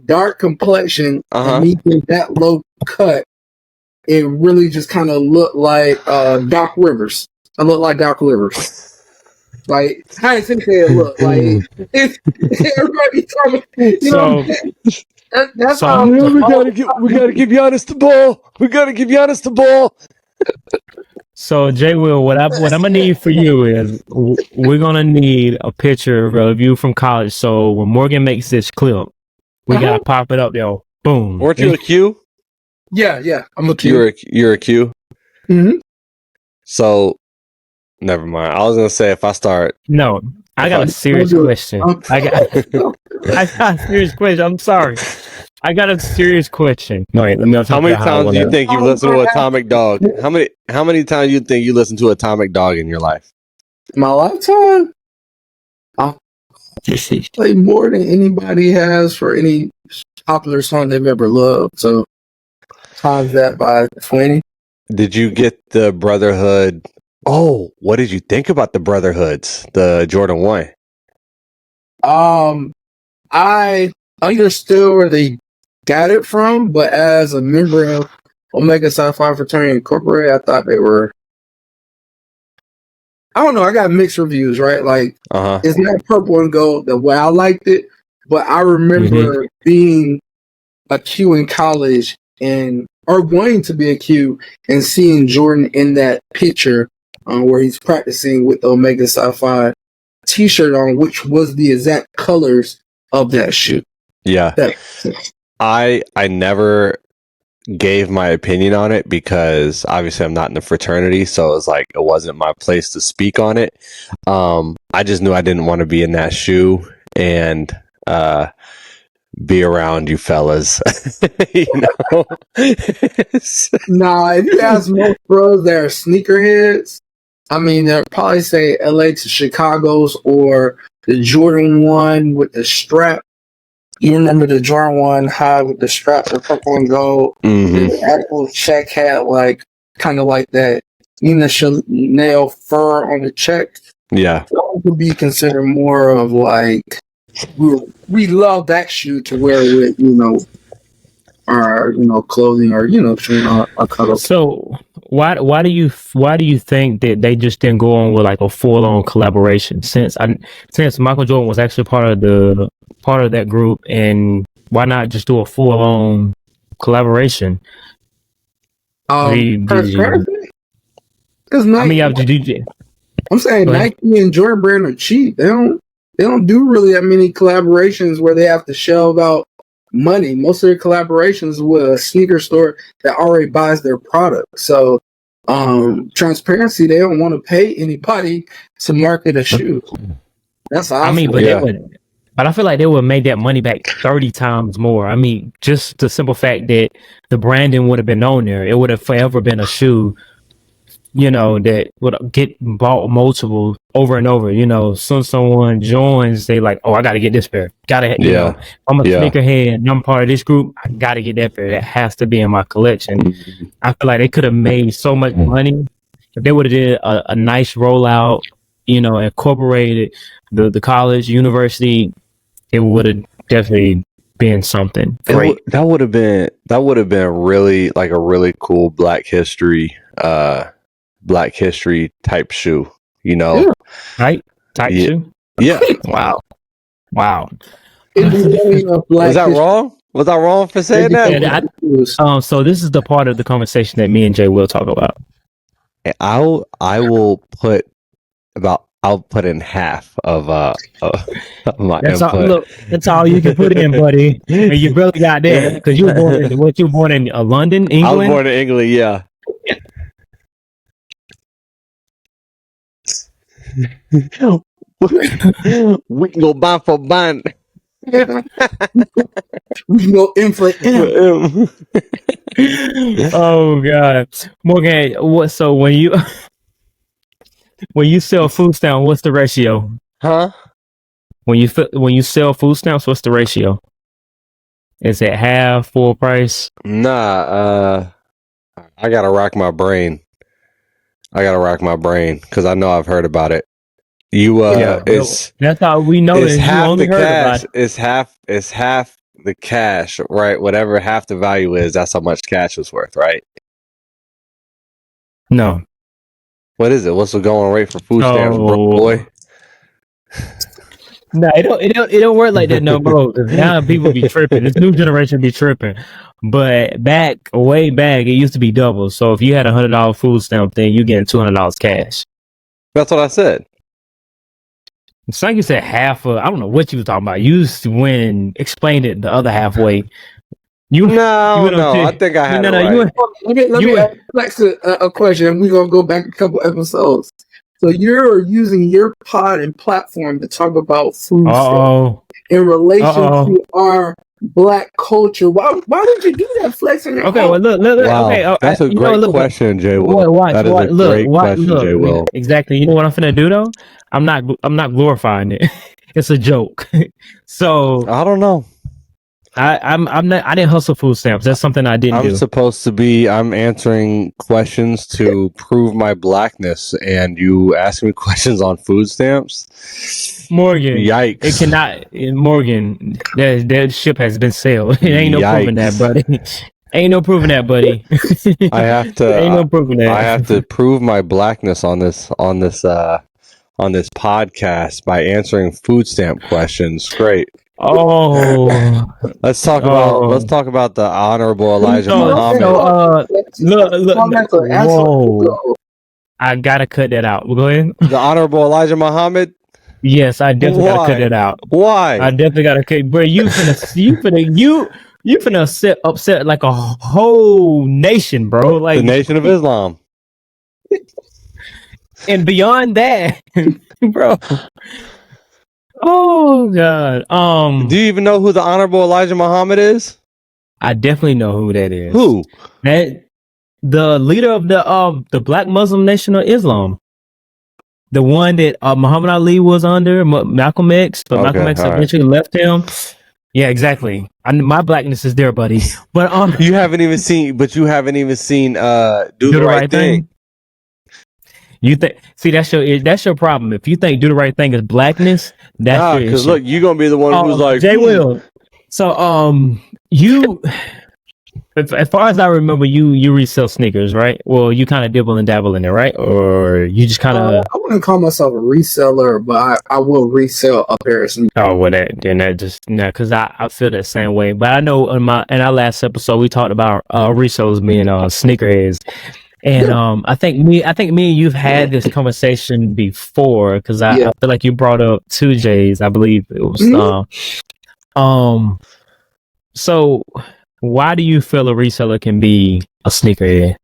Speaker 3: dark complexion and me being that low cut, it really just kind of looked like Doc Rivers. I look like Doc Rivers. Like, how does it look? Like, everybody talking, you know. That's how
Speaker 4: we gotta give Giannis the ball. We gotta give Giannis the ball.
Speaker 2: So JWill, what I'm gonna need for you is we're gonna need a picture of you from college. So when Morgan makes this clip, we gotta pop it up there. Boom.
Speaker 4: Weren't you a Q?
Speaker 3: Yeah, I'm a Q.
Speaker 4: You're a Q.
Speaker 3: Mm-hmm.
Speaker 4: So, never mind. I was gonna say if I start.
Speaker 2: No, I got a serious question. I got a serious question. I'm sorry. I got a serious question. No, wait, let me.
Speaker 4: How many times do you think you've listened to Atomic Dog? How many times do you think you listened to Atomic Dog in your life?
Speaker 3: My lifetime? I'll play more than anybody has for any popular song they've ever loved. So times that by 20.
Speaker 4: Did you get the Brotherhood? Oh, what did you think about the Brotherhoods? The Jordan 1?
Speaker 3: I understood where they got it from, but as a member of Omega Psi Phi Fraternity Incorporated, I thought they were. I don't know. I got mixed reviews, right? Like, it's not purple and gold the way I liked it, but I remember being a Q in college or wanting to be a Q and seeing Jordan in that picture where he's practicing with the Omega Psi Phi t-shirt on, which was the exact colors of that shoe.
Speaker 4: Yeah. I never gave my opinion on it because obviously I'm not in the fraternity, so it was like it wasn't my place to speak on it. I just knew I didn't want to be in that shoe and be around you fellas. You know?
Speaker 3: Nah, if you ask most bros that are sneakerheads, I mean, they'll probably say LA to Chicago's or the Jordan 1 with the strap. You remember the Jordan 1 high with the strap, the purple and gold? The actual check had like, kind of like that, Chanel fur on the check.
Speaker 4: Yeah.
Speaker 3: That would be considered more of like, we love that shoe to wear with, our, clothing or, our color.
Speaker 2: So why do you think that they just didn't go on with like a full-on collaboration since Michael Jordan was actually part of that group, and why not just do a full-on collaboration?
Speaker 3: Because
Speaker 2: Nike,
Speaker 3: I'm saying Nike and Jordan Brand are cheap. They don't do really that many collaborations where they have to shell out money. Most of their collaborations with a sneaker store that already buys their product. So transparency, they don't want to pay anybody to market a shoe. That's how
Speaker 2: but I feel like they would have made that money back 30 times more. I mean, just the simple fact that the branding would have been on there. It would have forever been a shoe that would get bought multiple over and over. Soon someone joins, they like, oh, I got to get this pair. Gotta, I'm a sneakerhead and I'm part of this group. I got to get that pair. That has to be in my collection. I feel like they could have made so much money if they would have did a nice rollout, incorporated the college, university. It would have definitely been something great.
Speaker 4: That would have been really like a really cool Black History type shoe,
Speaker 2: right? Type shoe.
Speaker 4: Yeah.
Speaker 2: Wow.
Speaker 4: Was that wrong? Was I wrong for saying that?
Speaker 2: So this is the part of the conversation that me and JWill talk about.
Speaker 4: I'll put in half of my input.
Speaker 2: That's all you can put in, buddy. And you really got there because you were born in London, England.
Speaker 4: I was born in England, yeah. We can go band for band.
Speaker 3: We can go in for M.
Speaker 2: Oh God, Morgan. So when you sell food stamps, what's the ratio?
Speaker 4: Huh?
Speaker 2: When you sell food stamps, what's the ratio? Is it half, full price?
Speaker 4: Nah. I gotta rack my brain. Because I know I've heard about it.
Speaker 2: That's how we know.
Speaker 4: It's half the cash. It's half the cash, right? Whatever half the value is, that's how much cash is worth, right?
Speaker 2: No.
Speaker 4: What is it? What's the going rate for food stamps, boy?
Speaker 2: No, it don't work like that no more. Now people be tripping. This new generation be tripping. But way back, it used to be double. So if you had $100 food stamp, then you getting $200 cash.
Speaker 4: That's what I said.
Speaker 2: It's like you said half of. I don't know what you was talking about. You just went and explained it the other halfway.
Speaker 4: I think I had it right.
Speaker 3: Let me ask Flex a question. We're gonna go back a couple episodes. So you're using your pod and platform to talk about food in relation to our Black culture. Why would you do that, Flex?
Speaker 2: Okay, well, look.
Speaker 4: Wow,
Speaker 2: okay,
Speaker 4: that's a great question, JWill. That is a great question, JWill.
Speaker 2: Exactly. You know what I'm finna do though? I'm not glorifying it. It's a joke. So
Speaker 4: I don't know.
Speaker 2: I didn't hustle food stamps. That's something I didn't do.
Speaker 4: I'm answering questions to prove my blackness, and you ask me questions on food stamps?
Speaker 2: Morgan.
Speaker 4: Yikes.
Speaker 2: It cannot, Morgan, that ship has been sailed. It ain't no proving that, buddy. Ain't no proving that, buddy.
Speaker 4: I have to
Speaker 2: ain't no proving that.
Speaker 4: I have to prove my blackness on this podcast by answering food stamp questions. Great. Let's talk about the Honorable Elijah Muhammad.
Speaker 2: Look. Whoa. I gotta cut that out. Go ahead.
Speaker 4: The Honorable Elijah Muhammad.
Speaker 2: Yes, I definitely gotta cut that out.
Speaker 4: Why?
Speaker 2: I definitely gotta cut. Bro, you finna upset like a whole nation, bro. Like
Speaker 4: the Nation of Islam.
Speaker 2: And beyond that, bro. Oh God.
Speaker 4: Do you even know who the Honorable Elijah Muhammad is?
Speaker 2: I definitely know who that is.
Speaker 4: Who?
Speaker 2: That the leader of the Black Muslim Nation of Islam. The one that Muhammad Ali was under, Malcolm X, but Malcolm X eventually left him. Yeah, exactly. My blackness is there, buddy. But
Speaker 4: you haven't even seen Do the Right Thing.
Speaker 2: You think? See, that's your problem. If you think Do the Right Thing is blackness, that's your issue.
Speaker 4: Look, you're gonna be the one who's like
Speaker 2: JWill. So, you, as far as I remember, you resell sneakers, right? Well, you kind of dibble and dabble in it, right? Or you just kind of.
Speaker 3: I wouldn't call myself a reseller, but I will resell a pair of sneakers.
Speaker 2: Oh, well, because I feel that same way. But I know in our last episode we talked about resellers being sneakerheads. And I think me and you've had this conversation before because I feel like you brought up 2J's. I believe it was. So why do you feel a reseller can be a sneakerhead?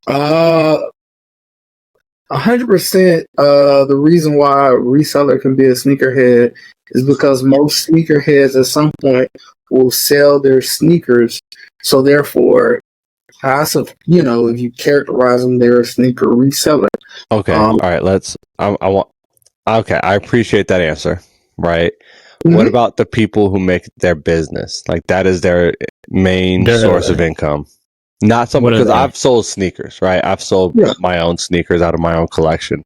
Speaker 3: 100%. The reason why a reseller can be a sneakerhead is because most sneakerheads at some point will sell their sneakers. So therefore, passive, if you characterize them, they're a sneaker reseller.
Speaker 4: Okay. All right. Okay. I appreciate that answer. Right.
Speaker 3: Mhm.
Speaker 4: What about the people who make their business? Like that is their main source of income. Not someone, because I've sold sneakers, right? I've sold my own sneakers out of my own collection.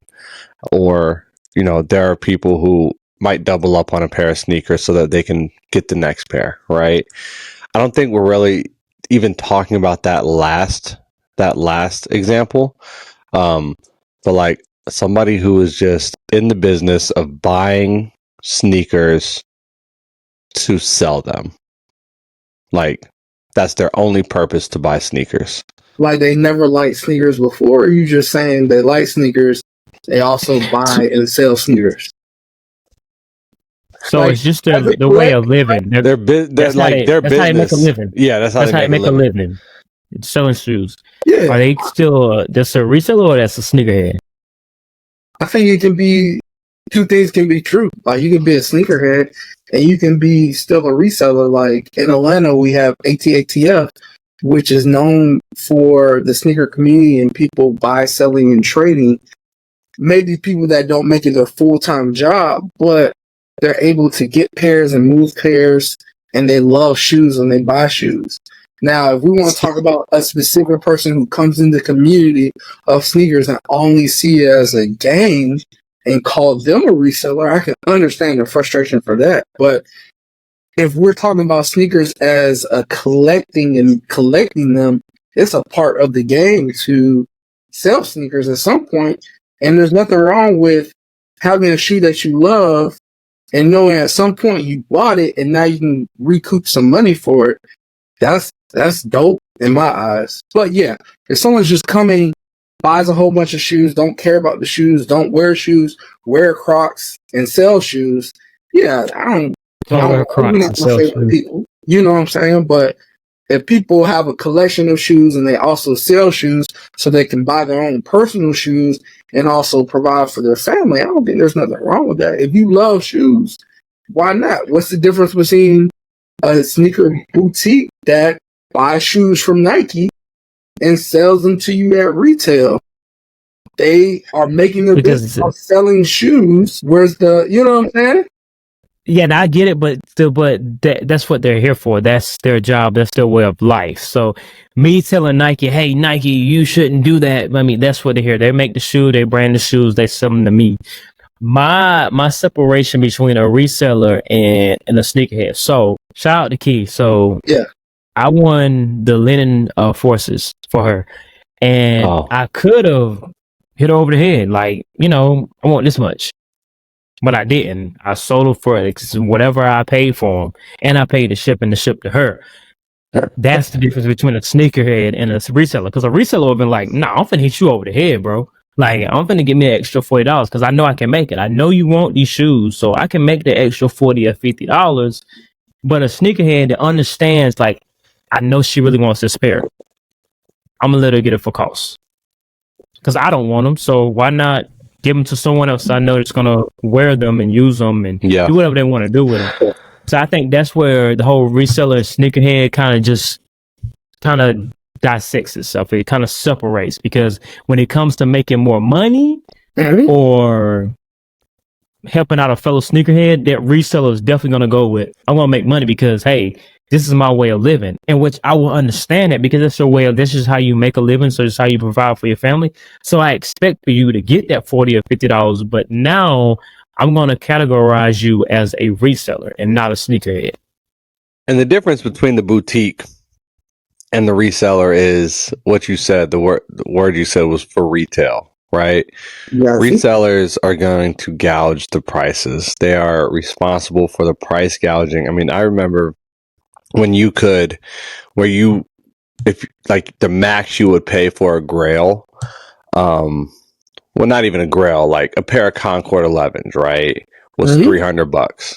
Speaker 4: Or, there are people who might double up on a pair of sneakers so that they can get the next pair, right? I don't think we're really even talking about that last example. But like somebody who is just in the business of buying sneakers to sell them. Like that's their only purpose, to buy sneakers.
Speaker 3: Like they never liked sneakers before, or are you just saying they like sneakers, they also buy and sell sneakers?
Speaker 2: So it's just the way of living.
Speaker 4: That's how they
Speaker 2: make a living.
Speaker 4: Yeah, that's how they make a living.
Speaker 2: It's selling shoes.
Speaker 3: Yeah.
Speaker 2: Are they still that's a reseller or that's a sneakerhead?
Speaker 3: I think it can be two things can be true. Like you can be a sneakerhead and you can be still a reseller. Like in Atlanta, we have ATATF, which is known for the sneaker community and people buy, selling, and trading. Maybe people that don't make it a full-time job, but they're able to get pairs and move pairs, and they love shoes and they buy shoes. Now, if we want to talk about a specific person who comes in the community of sneakers and only see it as a game and call them a reseller, I can understand the frustration for that. But if we're talking about sneakers as a collecting them, it's a part of the game to sell sneakers at some point. And there's nothing wrong with having a shoe that you love and knowing at some point you bought it and now you can recoup some money for it. That's dope in my eyes. But yeah, if someone's just coming, buys a whole bunch of shoes, don't care about the shoes, don't wear shoes, wear Crocs and sell shoes, yeah, I don't wear Crocs and sell shoes. People, you know what I'm saying? But if people have a collection of shoes and they also sell shoes so they can buy their own personal shoes and also provide for their family, I don't think there's nothing wrong with that. If you love shoes, why not? What's the difference between a sneaker boutique that buys shoes from Nike and sells them to you at retail? They are making a business of selling shoes. Where's you know what I'm saying?
Speaker 2: Yeah, I get it, but that's what they're here for. That's their job. That's their way of life. So me telling Nike, hey, Nike, you shouldn't do that. I mean, that's what they're here. They make the shoe, they brand the shoes, they sell them to me. My separation between a reseller and a sneakerhead. So shout out to Key. So
Speaker 3: yeah,
Speaker 2: I won the Lennon Forces for her, and I could have hit her over the head. Like, I want this much. But I didn't. I sold them for whatever I paid for them, and I paid the ship to her. That's the difference between a sneakerhead and a reseller. Because a reseller would have been like, "Nah, I'm finna hit you over the head, bro. Like, I'm finna give me an extra $40 because I know I can make it. I know you want these shoes, so I can make the extra $40 or $50." But a sneakerhead that understands, like, I know she really wants this pair. I'm gonna let her get it for cost because I don't want them. So why not give them to someone else I know that's going to wear them and use them and do whatever they want to do with them. So I think that's where the whole reseller sneakerhead kind of dissects itself. It kind of separates because when it comes to making more money or helping out a fellow sneakerhead, that reseller is definitely going to go with, I'm going to make money because, hey, this is my way of living, in which I will understand it because that's your way of, this is how you make a living. So it's how you provide for your family. So I expect for you to get that $40 or $50, but now I'm going to categorize you as a reseller and not a sneakerhead.
Speaker 4: And the difference between the boutique and the reseller is what you said. The word you said was for retail, right? Yeah, resellers are going to gouge the prices. They are responsible for the price gouging. I mean, I remember when if like the max you would pay for a Grail, well, not even a Grail, like a pair of Concord 11s, right, was $300,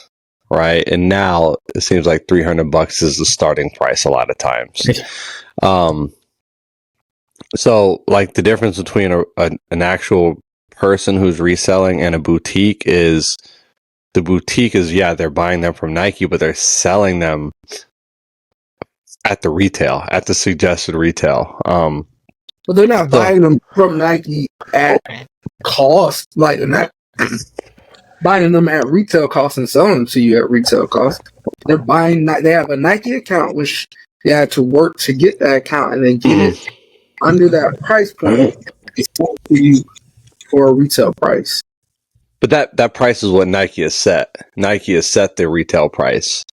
Speaker 4: right? And now it seems like $300 is the starting price a lot of times. So like the difference between an actual person who's reselling and a boutique is the boutique is, they're buying them from Nike, but they're selling them at the suggested retail.
Speaker 3: But they're not buying them from Nike at cost. Like, they're not buying them at retail cost and selling them to you at retail cost. They're buying. They have a Nike account, which they had to work to get that account, and then get it under that price point. It's for you for a retail price.
Speaker 4: But that price is what Nike has set. Nike has set the retail price.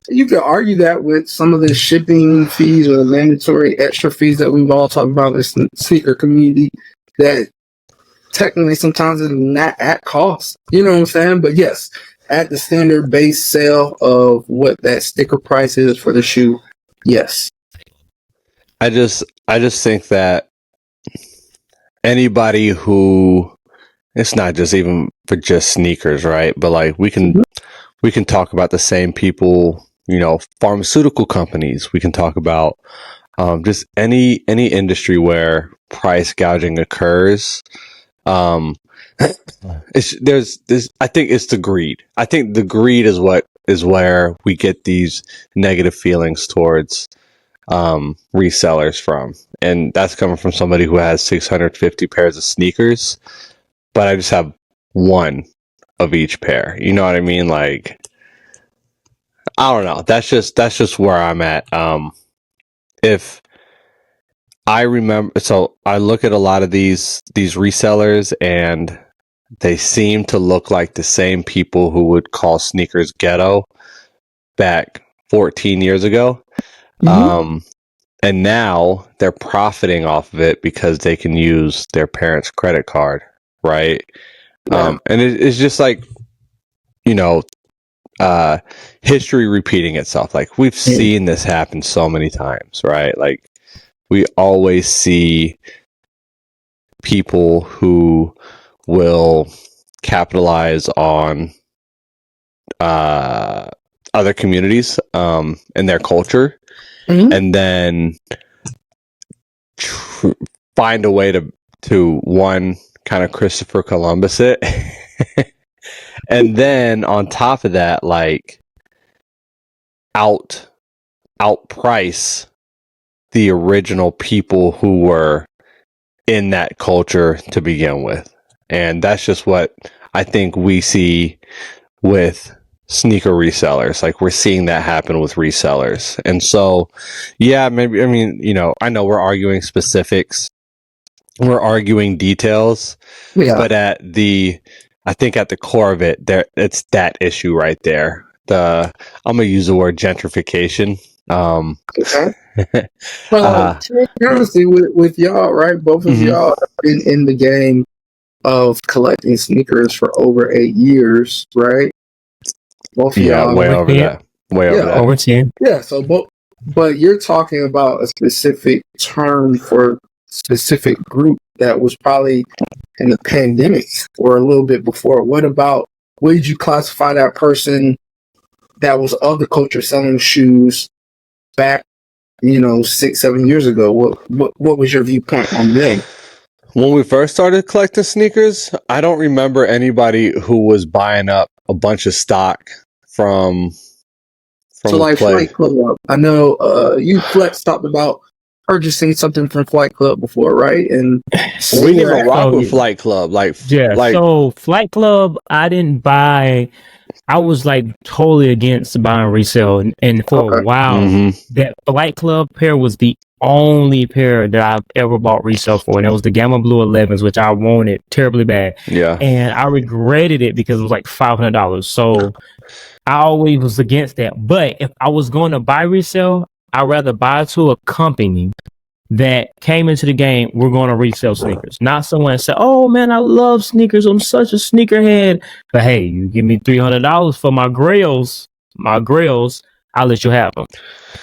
Speaker 3: You could argue that with some of the shipping fees or the mandatory extra fees that we've all talked about in the sneaker community, that technically sometimes it's not at cost. You know what I'm saying? But yes, at the standard base sale of what that sticker price is for the shoe, yes.
Speaker 4: I just think that anybody who, it's not just even for just sneakers, right? But like we can talk about the same people, you know, pharmaceutical companies. We can talk about just any industry where price gouging occurs. I think it's the greed. I think the greed is where we get these negative feelings towards resellers from, and that's coming from somebody who has 650 pairs of sneakers, but I just have one of each pair. You know what I mean? Like, I don't know. That's just where I'm at. If I remember, so I look at a lot of these resellers, and they seem to look like the same people who would call sneakers ghetto back 14 years ago. And now they're profiting off of it because they can use their parents' credit card, right? Yeah. And it's just like, you know, history repeating itself. Like, we've seen this happen so many times, right? Like, we always see people who will capitalize on other communities and their culture, and then find a way to one, kind of Christopher Columbus it, and then on top of that, like, outprice the original people who were in that culture to begin with. And that's just what I think we see with sneaker resellers. Like, we're seeing that happen with resellers. And so, yeah, maybe, I mean, you know, I know we're arguing specifics, we're arguing details, but I think at the core of it, it's that issue right there. I'm gonna use the word gentrification. Well,
Speaker 3: honestly, with y'all, right? Both of y'all have been in the game of collecting sneakers for over 8 years, right? Both of y'all,
Speaker 4: way over that.
Speaker 2: Over 10.
Speaker 3: Yeah, so but you're talking about a specific term for a specific group that was probably in the pandemic or a little bit before. What did you classify that person that was of the culture selling shoes back, 6-7 years ago? What was your viewpoint on them?
Speaker 4: When we first started collecting sneakers, I don't remember anybody who was buying up a bunch of stock from
Speaker 3: like Flight Club. I know you Flex talked about purchasing something from Flight Club before, right? And
Speaker 4: we didn't even rock with Flight Club.
Speaker 2: So Flight Club, I didn't buy. I was like totally against buying resale, and for a while, that Flight Club pair was the only pair that I've ever bought resale for, and it was the Gamma Blue 11s, which I wanted terribly bad.
Speaker 4: Yeah,
Speaker 2: and I regretted it because it was like $500. So I always was against that. But if I was going to buy resale, I'd rather buy to a company that came into the game, we're going to resell sneakers. Not someone said, oh man, I love sneakers, I'm such a sneakerhead. But hey, you give me $300 for my grails, I'll let you have them.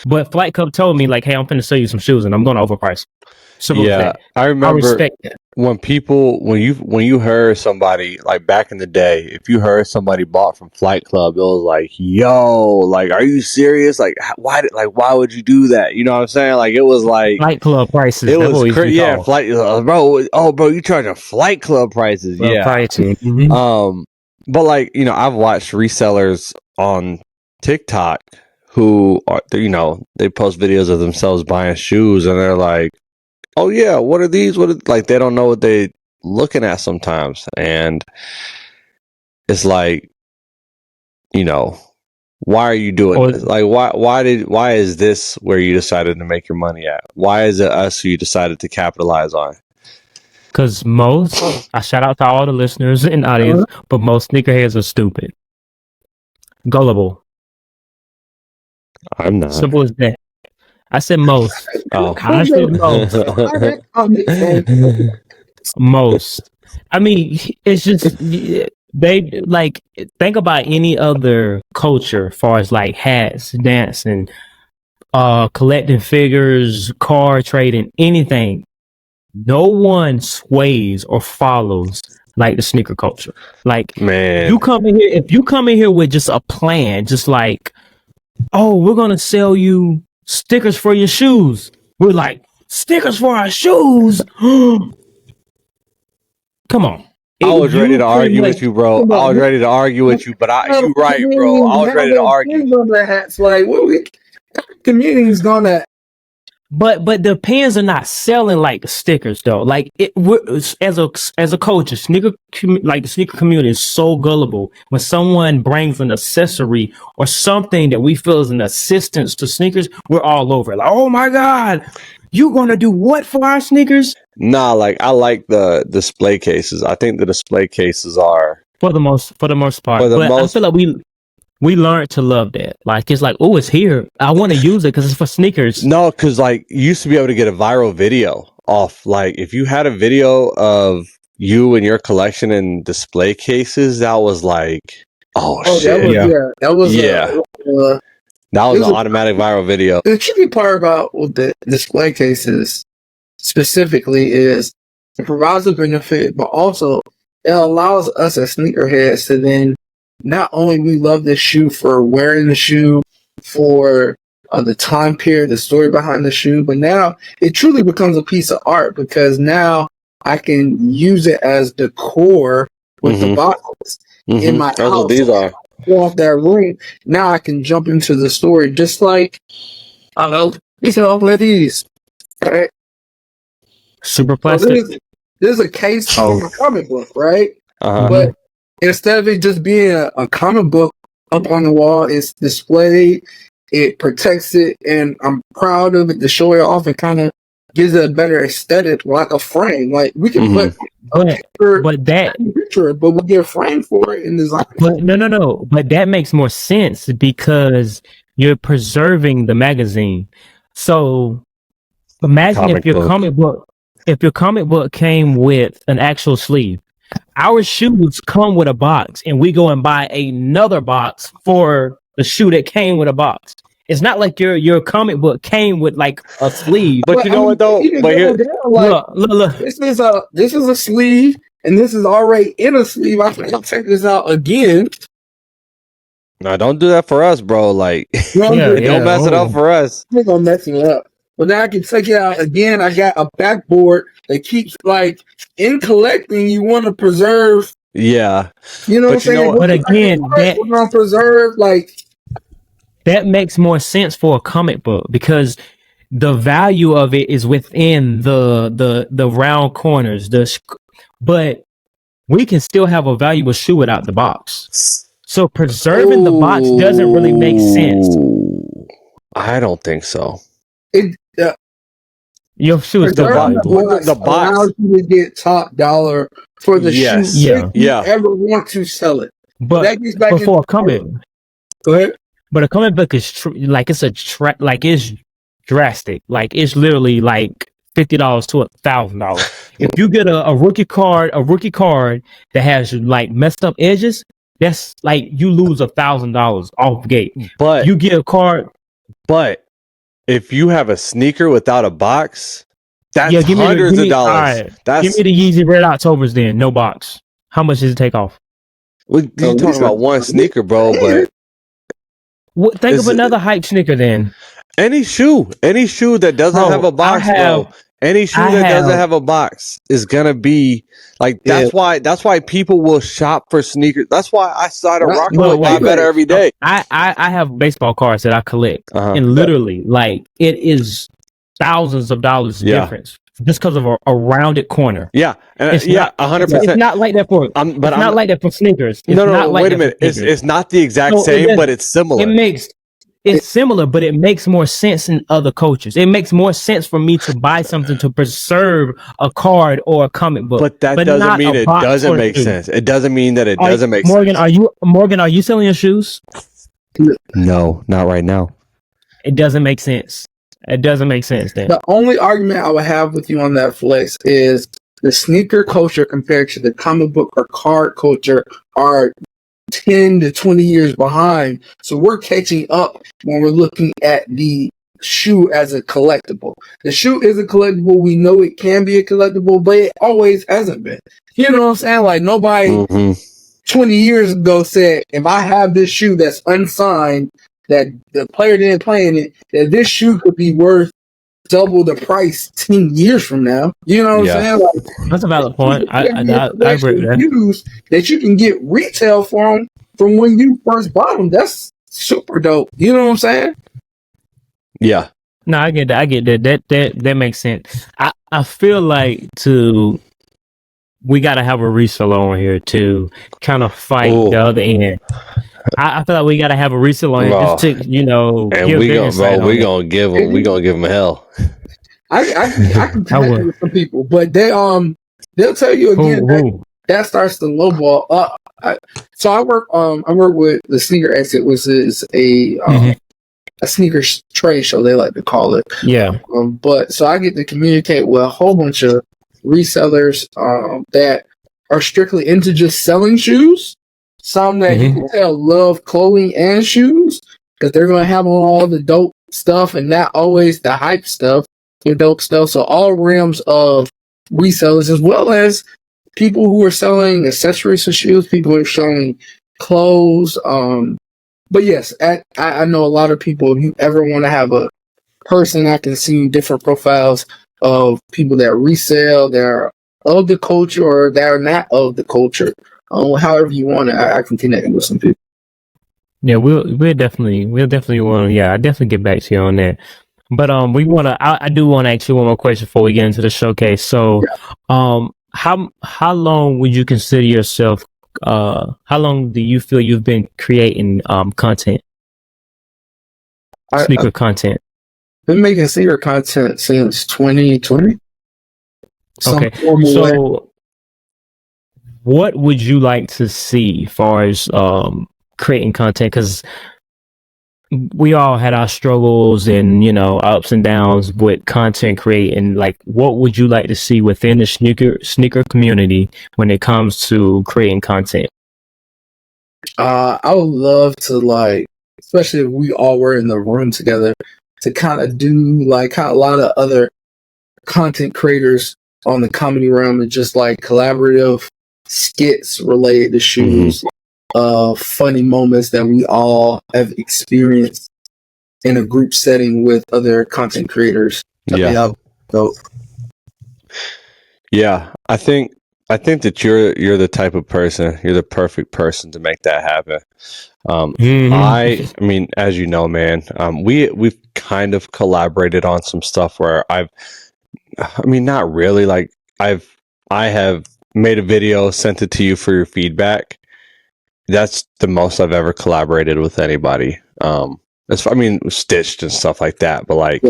Speaker 2: But Flight Club told me, like, hey, I'm finna sell you some shoes and I'm going to overprice. Simple as that.
Speaker 4: I remember
Speaker 2: I respect that.
Speaker 4: When you heard somebody, like back in the day, if you heard somebody bought from Flight Club, it was like, yo, like, are you serious? Like, why would you do that? You know what I'm saying? Like, it was like
Speaker 2: Flight Club prices.
Speaker 4: It was crazy. Yeah, bro, you charging Flight Club prices. Yeah.
Speaker 2: Pricing.
Speaker 4: But like, I've watched resellers on TikTok who are, you know, they post videos of themselves buying shoes, and they're like, "Oh yeah, what are these? Like they don't know what they looking at sometimes," and it's like, you know, why are you doing this? Like, why is this where you decided to make your money at? Why is it us who you decided to capitalize on?
Speaker 2: Because I shout out to all the listeners and audience, but most sneakerheads are stupid, gullible.
Speaker 4: I'm not.
Speaker 2: Simple as that. I said most.
Speaker 4: Oh,
Speaker 2: I said most. Most. I mean, it's just they like think about any other culture, as far as like hats, dancing, collecting figures, car trading, anything. No one sways or follows like the sneaker culture. Like,
Speaker 4: man,
Speaker 2: you come in here, if you come in here with just a plan, just like, oh, we're gonna sell you stickers for your shoes. We're like, stickers for our shoes. Come on.
Speaker 4: I was ready to argue with you, bro. I was ready to argue with you, but you right, bro. I was ready to argue.
Speaker 3: Like, community is gonna.
Speaker 2: But the pins are not selling like the stickers though. Like as a culture, like the sneaker community is so gullible. When someone brings an accessory or something that we feel is an assistance to sneakers, we're all over it. Like, oh my god, you gonna do what for our sneakers?
Speaker 4: Nah, like I like the display cases. I think the display cases are
Speaker 2: for the most part. I feel like we learned to love that. Like, it's like, oh, it's here. I want to use it because it's for sneakers.
Speaker 4: No, because like you used to be able to get a viral video off. Like, if you had a video of you and your collection in display cases, that was like, oh shit.
Speaker 3: That was
Speaker 4: an automatic viral video.
Speaker 3: The tricky part about the display cases specifically is it provides a benefit, but also it allows us as sneakerheads to then not only we love this shoe for wearing the shoe, for the time period, the story behind the shoe, but now it truly becomes a piece of art because now I can use it as decor with the boxes in my house.
Speaker 4: That's what these are.
Speaker 3: Off that room, now I can jump into the story just like, I don't know, these are all of these. Right?
Speaker 2: Super plastic.
Speaker 3: So this is a case from a comic book, right?
Speaker 4: Uh-huh.
Speaker 3: But instead of it just being a comic book up on the wall, it's displayed, it protects it, and I'm proud of it to show it off and kind of gives it a better aesthetic, like a frame. Like, we can put a picture, but we'll get a frame for it and design.
Speaker 2: But no. But that makes more sense because you're preserving the magazine. So imagine if your comic book came with an actual sleeve. Our shoes come with a box, and we go and buy another box for the shoe that came with a box. It's not like your comic book came with like a sleeve.
Speaker 4: But you know what though? But here,
Speaker 2: look.
Speaker 3: This is a sleeve, and this is already in a sleeve. I can check this out again.
Speaker 4: No, don't do that for us, bro. Like, don't mess it up for us.
Speaker 3: We're gonna mess it up. But now I can take it out again. I got a backboard that keeps, like, in collecting, you want to preserve.
Speaker 4: Yeah.
Speaker 3: You know what I'm saying?
Speaker 2: But again,
Speaker 3: we're going to preserve, like.
Speaker 2: That makes more sense for a comic book because the value of it is within the round corners. But we can still have a valuable shoe without the box. So preserving the box doesn't really make sense.
Speaker 4: I don't think so.
Speaker 2: Your shoe is still valuable.
Speaker 3: The box allows you to get top dollar for the shoe if you ever want to sell it.
Speaker 2: But that gets back for a comic.
Speaker 3: Go ahead.
Speaker 2: But a comic book is it's drastic. Like, it's literally like $50 to $1,000. If you get a rookie card that has like messed up edges, that's like you lose $1,000 off gate.
Speaker 4: But
Speaker 2: you get a card.
Speaker 4: But if you have a sneaker without a box, that's hundreds of dollars.
Speaker 2: Right. Give me the Yeezy Red Octobers then, no box. How much does it take off?
Speaker 4: You're talking about one sneaker, bro, but
Speaker 2: think of another hype sneaker then.
Speaker 4: Any shoe that doesn't have a box, bro. Any shoe that doesn't have a box is gonna be like that's why people will shop for sneakers. That's why I started rocking with Buy Better every day.
Speaker 2: I have baseball cards that I collect, and literally, like, it is thousands of dollars difference just because of a rounded corner.
Speaker 4: Yeah, and 100%.
Speaker 2: It's not like that for not like that for sneakers. It's
Speaker 4: no, wait a minute. It's not the exact same, but it's similar.
Speaker 2: It's similar, but it makes more sense in other cultures. It makes more sense for me to buy something to preserve a card or a comic book.
Speaker 4: But that doesn't mean it doesn't make sense. It doesn't mean that it doesn't make sense.
Speaker 2: Morgan, are you selling your shoes?
Speaker 4: No, not right now.
Speaker 2: It doesn't make sense. It doesn't make sense then.
Speaker 3: The only argument I would have with you on that, Flex, is the sneaker culture compared to the comic book or card culture are 10 to 20 years behind. So we're catching up when we're looking at the shoe as a collectible. The shoe is a collectible. We know it can be a collectible, but it always hasn't been. You know what I'm saying? Like, nobody 20 years ago said, if I have this shoe that's unsigned, that the player didn't play in it, that this shoe could be worth double the price 10 years from now. You know what I'm saying? Like,
Speaker 2: that's a valid point. I agree with that.
Speaker 3: That you can get retail from when you first bought them. That's super dope. You know what I'm saying?
Speaker 4: Yeah.
Speaker 2: No, I get that. That makes sense. I feel like we got to have a reseller on here to kind of fight the other end. I feel like we got to have a reseller just to,
Speaker 4: and we gonna give them hell.
Speaker 3: I can connect with some people, but they'll tell you again that starts to lowball. So I work with the Sneakerheads, which is a sneaker trade show, they like to call it.
Speaker 2: Yeah.
Speaker 3: But so I get to communicate with a whole bunch of resellers that are strictly into just selling shoes. Some that you can tell love clothing and shoes because they're going to have on all the dope stuff and not always the hype stuff, the dope stuff. So all realms of resellers, as well as people who are selling accessories for shoes, people who are selling clothes. But yes, I know a lot of people. If you ever want to have a person, I can see different profiles of people that resell, that are of the culture or that are not of the culture. However you want it, I can connect with some people.
Speaker 2: Yeah, we'll definitely want to. I definitely get back to you on that. But I do want to ask you one more question before we get into the showcase. So, how long would you consider yourself? How long do you feel you've been creating content? Sneaker content.
Speaker 3: Been making sneaker content since 2020.
Speaker 2: Okay, so what would you like to see as far as creating content? Because we all had our struggles and ups and downs with content creating. Like, what would you like to see within the sneaker community when it comes to creating content?
Speaker 3: I would love to, especially if we all were in the room together, to kind of do a lot of other content creators on the comedy realm and just collaborative skits related to shoes, funny moments that we all have experienced in a group setting with other content creators.
Speaker 4: Yeah, I think that you're the type of person, you're the perfect person to make that happen. I mean, as you know, man, we've kind of collaborated on some stuff where not really. I have made a video, sent it to you for your feedback. That's the most I've ever collaborated with anybody. Stitched and stuff like that. But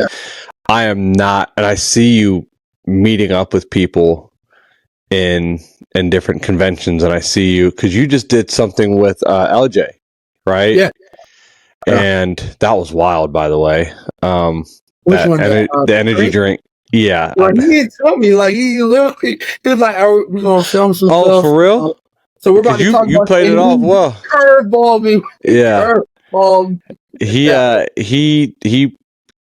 Speaker 4: I am not, and I see you meeting up with people in different conventions, and I see you because you just did something with LJ, right?
Speaker 3: Yeah.
Speaker 4: And that was wild, by the way.
Speaker 3: Which one?
Speaker 4: The energy drink. Yeah.
Speaker 3: Well, he didn't tell me. He literally, he was like, "Are we gonna film some stuff?"
Speaker 4: Oh, for real?
Speaker 3: So we're about to talk about.
Speaker 4: You played it off well.
Speaker 3: Curveball me.
Speaker 4: Yeah.
Speaker 3: Curveball.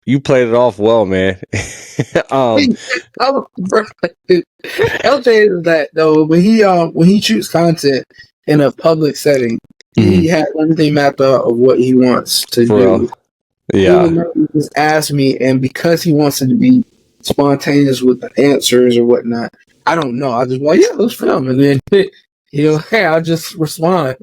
Speaker 4: You played it off well, man.
Speaker 3: LJ is that though. When he shoots content in a public setting, he has everything mapped out of what he wants to do.
Speaker 4: Yeah.
Speaker 3: He just asked me, and because he wants to be spontaneous with the answers or whatnot, I don't know. I just like, yeah, let's film, and then I'll just respond.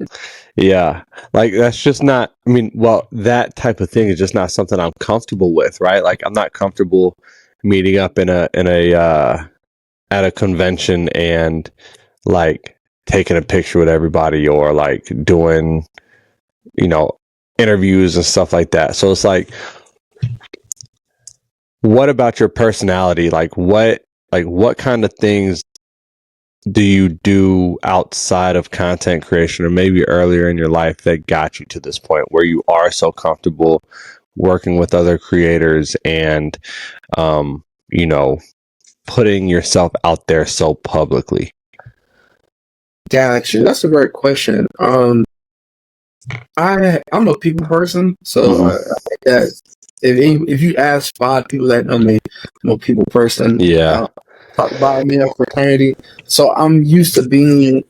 Speaker 4: Yeah. Like that's just not, I mean, well, that type of thing is just not something I'm comfortable with, right? Like I'm not comfortable meeting up at a convention and like taking a picture with everybody or like doing, interviews and stuff like that. So it's like, what about your personality? Like what kind of things do you do outside of content creation or maybe earlier in your life that got you to this point where you are so comfortable working with other creators and, putting yourself out there so publicly?
Speaker 3: Gotcha. That's a great question. I'm a people person, so I think that if you ask 5 people that know me, I'm a people person.
Speaker 4: Yeah.
Speaker 3: Talk about me in a fraternity, so I'm used to being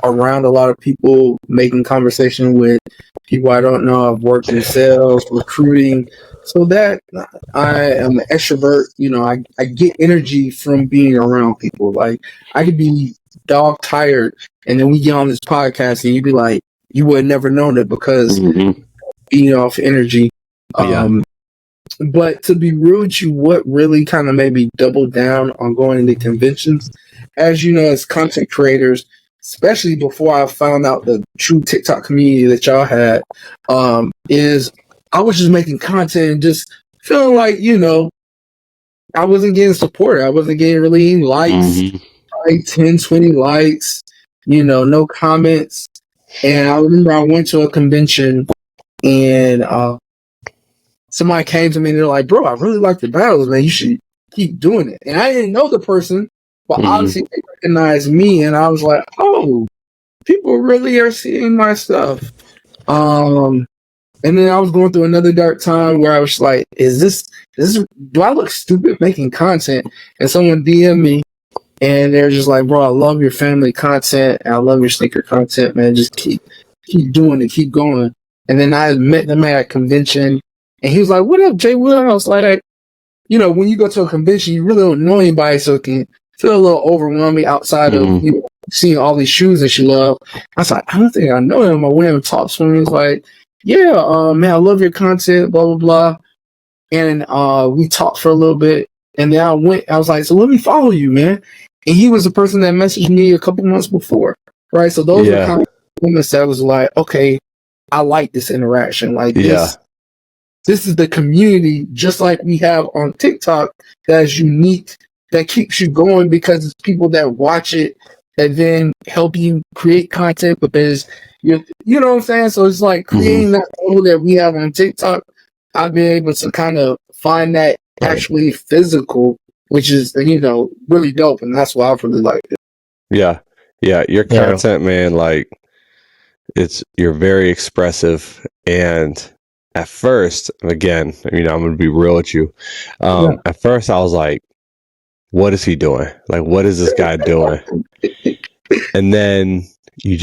Speaker 3: around a lot of people, making conversation with people I don't know. I've worked in sales, recruiting, so that I am an extrovert. I get energy from being around people. Like I could be dog tired, and then we get on this podcast, and you'd be like, you would have never known it because being off energy. But to be real with you, what really kind of made me double down on going to conventions, as you know, as content creators, especially before I found out the true TikTok community that y'all had, is I was just making content and just feeling like, I wasn't getting support. I wasn't getting really any likes, like 10, 20 likes, no comments. And I remember I went to a convention and somebody came to me and they're like, bro, I really like the battles, man. You should keep doing it. And I didn't know the person, but obviously they recognized me. And I was like, oh, people really are seeing my stuff. And then I was going through another dark time where I was like, do I look stupid making content? And someone DM'd me and they're just like, bro, I love your family content. And I love your sneaker content, man. Just keep doing it, keep going. And then I met them at a convention. And he was like, what up, JWill? And I was like, when you go to a convention, you really don't know anybody, so it can feel a little overwhelming outside of seeing all these shoes that you love. I was like, I don't think I know him. I went and talked to him. He was like, yeah, man, I love your content, blah, blah, blah. And we talked for a little bit. And then I was like, so let me follow you, man. And he was the person that messaged me a couple months before, right? So those were kind of moments that was like, okay, I like this interaction. Like this is the community, just like we have on TikTok, that is unique, that keeps you going because it's people that watch it and then help you create content because you know what I'm saying? So it's like creating that level that we have on TikTok. I've been able to kind of find that actually physical, which is, really dope. And that's why I really like it. Yeah.
Speaker 4: Yeah. Your content, man, like you're very expressive. And at first, again, I'm going to be real with you. At first I was like, what is he doing? Like, what is this guy doing? And then you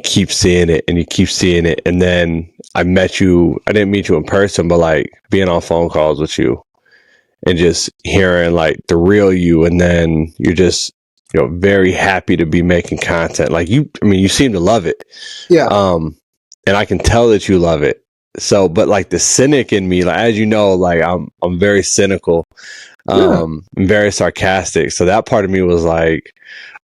Speaker 4: keep seeing it and you keep seeing it. And then I didn't meet you in person, but like being on phone calls with you and just hearing like the real you. And then you're just, very happy to be making content. Like you seem to love it.
Speaker 3: Yeah.
Speaker 4: And I can tell that you love it. So, but like the cynic in me, like, as you know, like I'm very cynical, I'm very sarcastic. So that part of me was like,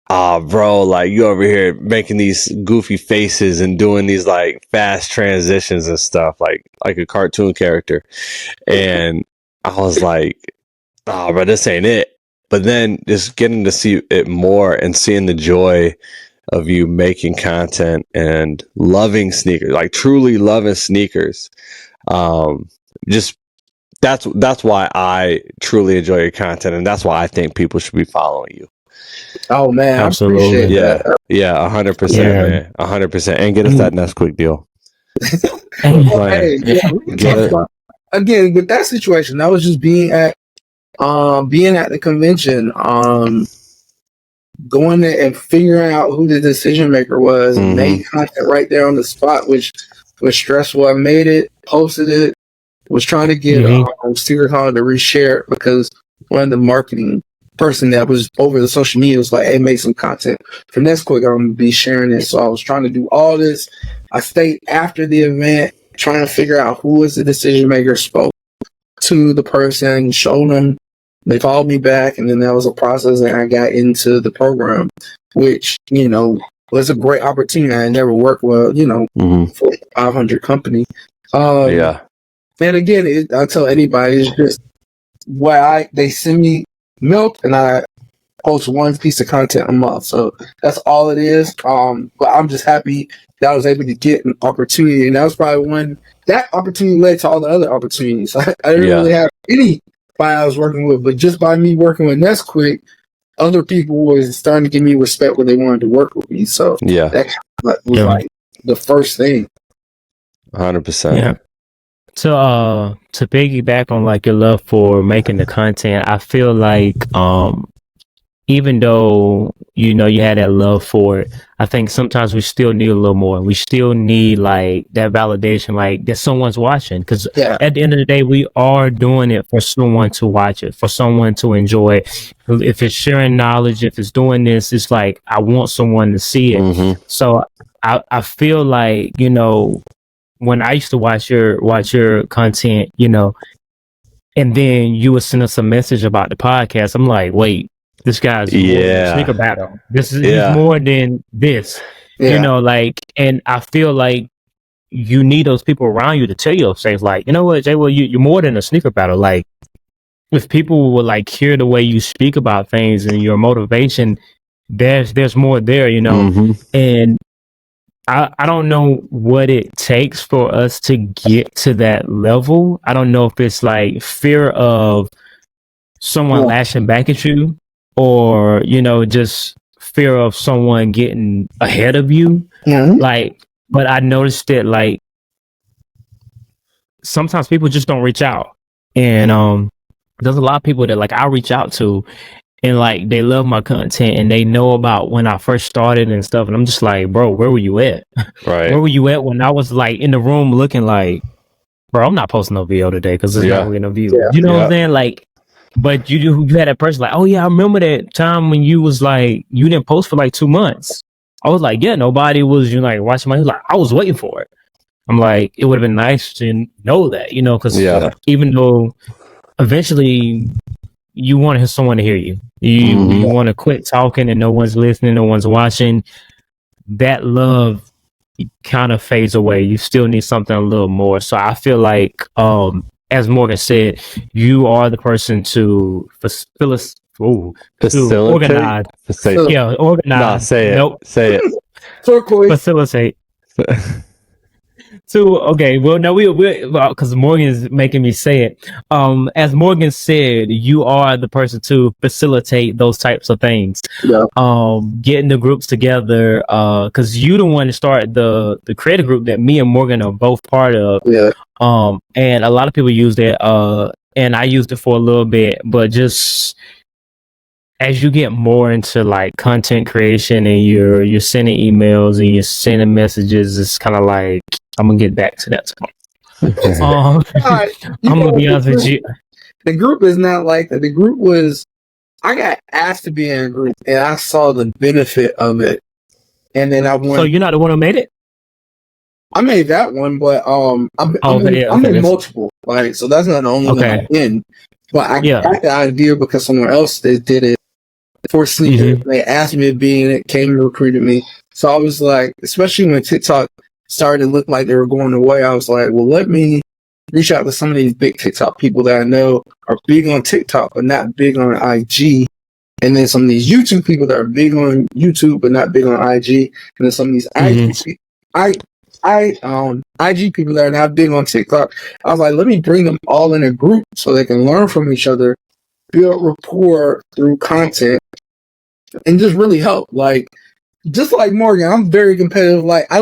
Speaker 4: bro, like you over here making these goofy faces and doing these like fast transitions and stuff, like a cartoon character. And I was like, oh, bro, this ain't it. But then just getting to see it more and seeing the joy of you making content and loving sneakers, like truly loving sneakers. Just that's why I truly enjoy your content, and that's why I think people should be following you.
Speaker 3: Oh man,
Speaker 2: absolutely.
Speaker 4: Yeah, 100%, man, 100%, and get us that Nesquik deal.
Speaker 3: Again, with that situation, I was just being at the convention, going there and figuring out who the decision maker was, and made content right there on the spot, which was stressful. I made it, posted it, Was trying to get Sneaker Hall to reshare it because one of the marketing person that was over the social media was like, hey, make some content for next quick. I'm going to be sharing it. So I was trying to do all this. I stayed after the event trying to figure out who was the decision maker, spoke to the person, showed them. They called me back, and then that was a process, and I got into the program, which, you know, was a great opportunity. I never worked with, you know, for a 500 company. And again, I tell anybody, it's just why they send me milk, and I post one piece of content a month. So that's all it is. But I'm just happy that I was able to get an opportunity, and that was probably when that opportunity led to all the other opportunities. I didn't really have any I was working with, but just by me working with Nesquick, other people was starting to give me respect when they wanted to work with me. So that was like the first thing.
Speaker 4: 100%.
Speaker 2: Yeah. To piggyback on like your love for making the content, I feel like even though you know you had that love for it, I think sometimes we still need a little more. We still need like that validation, like that someone's watching. Because at the end of the day, we are doing it for someone to watch it, for someone to enjoy it. If it's sharing knowledge, if it's doing this, it's like I want someone to see it. So I feel like, you know, when I used to watch your content, you know, and then you would send us a message about the podcast, I'm like, wait. This guy's more than sneaker battle. This is he's more than this, you know. Like, and I feel like you need those people around you to tell you those things. Like, you know what, JWill, you're more than a sneaker battle. Like, if people will like hear the way you speak about things and your motivation, there's more there, you know. And I don't know what it takes for us to get to that level. I don't know if it's like fear of someone lashing back at you, or, you know, just fear of someone getting ahead of you. Like, but I noticed that like sometimes people just don't reach out. And there's a lot of people that like I reach out to and like they love my content and they know about when I first started and stuff. And I'm just like, bro, where were you at? Where were you at when I was like in the room looking like, bro, I'm not posting no video today because it's not getting no views. You know what I'm saying? Like, but you had that person like, oh yeah, I remember that time when you was like, you didn't post for like 2 months. I was like, yeah, nobody was, you know, like watching my, like, I was waiting for it. I'm like, it would have been nice to know that, you know, because even though eventually you want someone to hear you, you want to quit talking and no one's listening, no one's watching. That love kind of fades away. You still need something a little more. So I feel like, as Morgan said, you are the person to facilitate. Organize. Organize.
Speaker 4: Nah, say it. Say it.
Speaker 2: Facilitate. Because Morgan is making me say it. As Morgan said, you are the person to facilitate those types of things. Getting the groups together, because you the one that started the creator group that me and Morgan are both part of. And a lot of people use that, and I used it for a little bit, but just as you get more into like content creation and you're sending emails and you're sending messages, it's kind of like, I'm gonna get back to that tomorrow. I'm gonna be honest with you.
Speaker 3: The group is not like that. The group was, I got asked to be in a group and I saw the benefit of it. And then I went.
Speaker 2: So you're not the one who made it?
Speaker 3: I made that one, but I'm in multiple. Like, so that's not the only one I'm in. But I got the idea because someone else did it for Sneaker. They asked me to be in it, came and recruited me. So I was like, especially when TikTok started to look like they were going away, I was like, well, let me reach out to some of these big TikTok people that I know are big on TikTok but not big on IG. And then some of these YouTube people that are big on YouTube but not big on IG. And then some of these IG people that are not big on TikTok. I was like, let me bring them all in a group so they can learn from each other, build rapport through content, and just really help. Like, just like Morgan, I'm very competitive. Like, I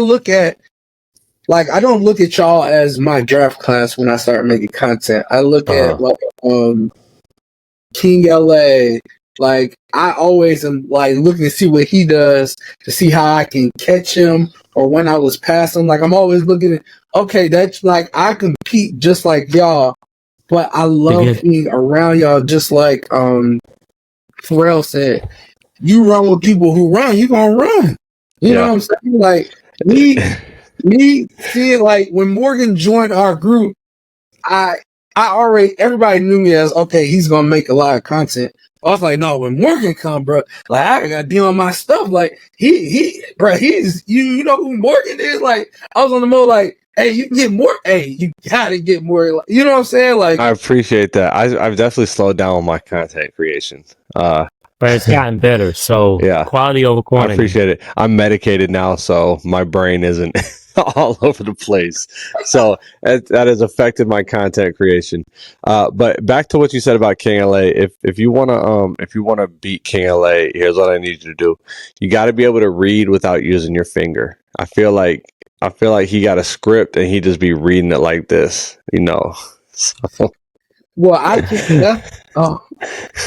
Speaker 3: don't look at y'all as my draft class when I start making content. I look at like King LA, Like I always am like looking to see what he does to see how I can catch him or when I was passing. Like I'm always looking at okay, that's like I compete just like y'all, but I love being around y'all just like Pharrell said. You run with people who run, you gonna run. You know what I'm saying? Like me seeing like when Morgan joined our group, I already everybody knew me as okay, he's gonna make a lot of content. I was like, no, when Morgan come, bro, like I gotta deal with my stuff. Like he's you know who Morgan is. Like I was on the mode, like, hey, you can get more. Hey, you gotta get more. Like, you know what I'm saying? Like
Speaker 4: I appreciate that. I've definitely slowed down on my content creation.
Speaker 2: But it's gotten better. So quality over quantity.
Speaker 4: I appreciate it. I'm medicated now, so my brain isn't all over the place. So that has affected my content creation. But back to what you said about King LA. If you wanna beat King LA, here's what I need you to do. You got to be able to read without using your finger. I feel like he got a script and he just be reading it like this, you know. So.
Speaker 3: Well, I think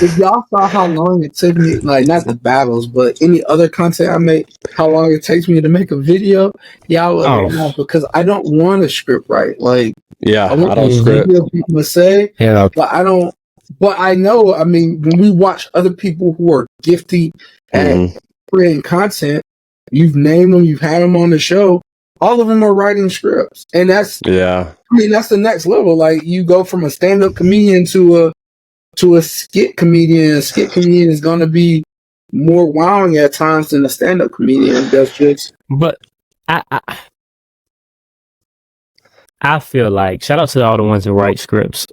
Speaker 3: if y'all saw how long it took me, like not the battles, but any other content I make, how long it takes me to make a video, y'all would know because I don't want to script write. Like, I want
Speaker 4: don't script.
Speaker 3: People to say, but I don't. But I know. I mean, when we watch other people who are gifted at creating content, you've named them, you've had them on the show. All of them are writing scripts, and that's I mean, that's the next level. Like you go from a stand-up comedian to a skit comedian. A skit comedian is going to be more wowing at times than a stand-up comedian. That's just.
Speaker 2: But I feel like shout out to all the ones that write scripts.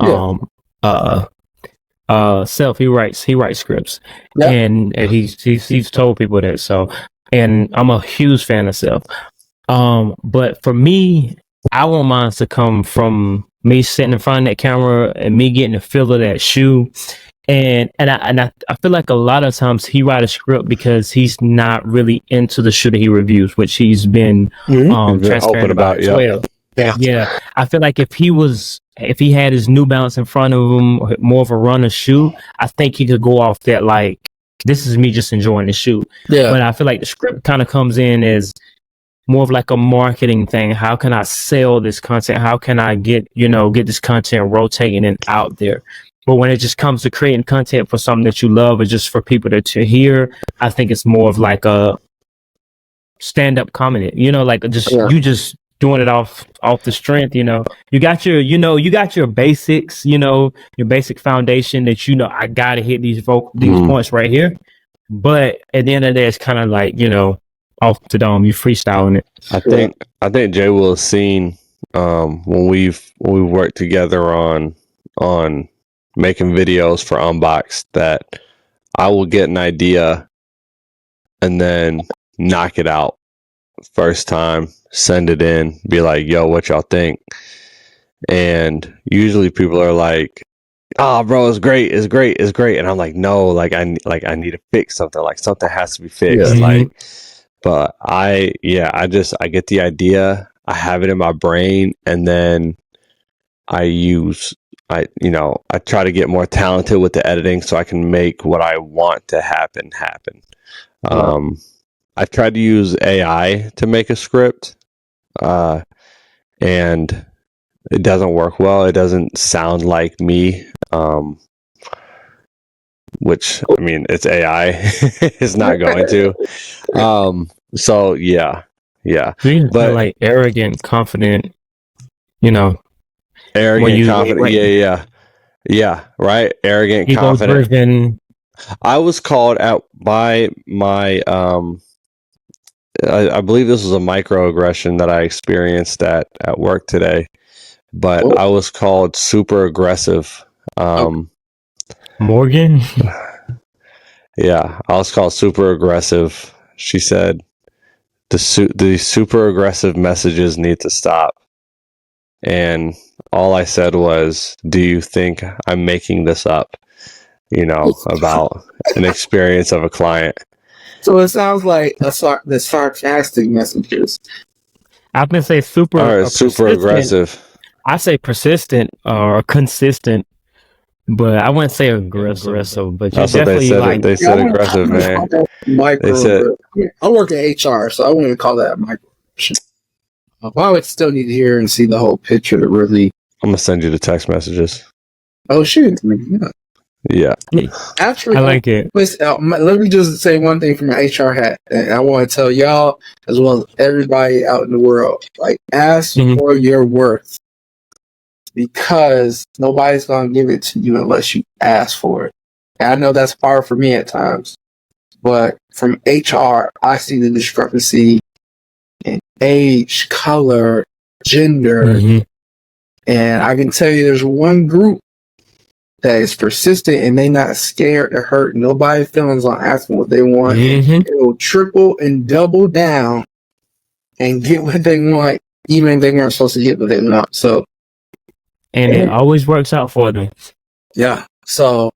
Speaker 2: Self he writes scripts, and he's told people that. So, and I'm a huge fan of Self. But for me, I want mine to come from me sitting in front of that camera and me getting the feel of that shoe. And I feel like a lot of times he write a script because he's not really into the shoe that he reviews, which he's been transparent about as well. Yeah. I feel like if he had his New Balance in front of him, or more of a runner shoe, I think he could go off that like, this is me just enjoying the shoe. Yeah. But I feel like the script kind of comes in as more of like a marketing thing. How can I sell this content? How can I get this content rotating and out there? But when it just comes to creating content for something that you love or just for people to hear, I think it's more of like a stand-up comedy, like you just doing it off the strength, you got your basics, your basic foundation that, I gotta hit these points right here. But at the end of the day, it's kind of like, off the dome, you freestyling it.
Speaker 4: I think JWill has seen when we've worked together on making videos for Unbox that I will get an idea and then knock it out first time, send it in, be like, yo, what y'all think? And usually people are like, oh, bro, it's great. And I'm like, no, I need to fix something. Like something has to be fixed. But I get the idea, I have it in my brain, and then I try to get more talented with the editing so I can make what I want to happen. I tried to use AI to make a script, and it doesn't work well. It doesn't sound like me, which, I mean, it's AI. It's not going to. So yeah.
Speaker 2: But like arrogant, confident,
Speaker 4: arrogant, confident. Yeah. Right. Arrogant, confident.
Speaker 2: Driven.
Speaker 4: I was called out by my, I believe this was a microaggression that I experienced at work today, but I was called super aggressive.
Speaker 2: Morgan?
Speaker 4: Yeah, I was called super aggressive. She said the super aggressive messages need to stop. And all I said was, do you think I'm making this up? About an experience of a client.
Speaker 3: So it sounds like the sarcastic messages.
Speaker 2: I've been saying super
Speaker 4: aggressive.
Speaker 2: I say persistent or consistent but I wouldn't say aggressive, but you
Speaker 4: That's what they
Speaker 2: definitely
Speaker 4: said.
Speaker 2: like.
Speaker 4: They said aggressive, man. They said,
Speaker 3: I work in HR, so I wouldn't call that microaggression. But I would still need to hear and see the whole picture to really.
Speaker 4: I'm gonna send you the text messages.
Speaker 3: Oh, shoot. Yeah.
Speaker 4: Yeah.
Speaker 3: Actually,
Speaker 2: I like it.
Speaker 3: let me just say one thing from my HR hat. And I want to tell y'all, as well as everybody out in the world, like, ask for your worth. Because nobody's going to give it to you unless you ask for it. And I know that's hard for me at times. But from HR, I see the discrepancy in age, color, gender. And I can tell you there's one group that is persistent and they not scared to hurt nobody's feelings on asking what they want. It will triple and double down and get what they want, even if they weren't supposed to get what they want. So,
Speaker 2: and it always works out for them.
Speaker 3: Yeah. So,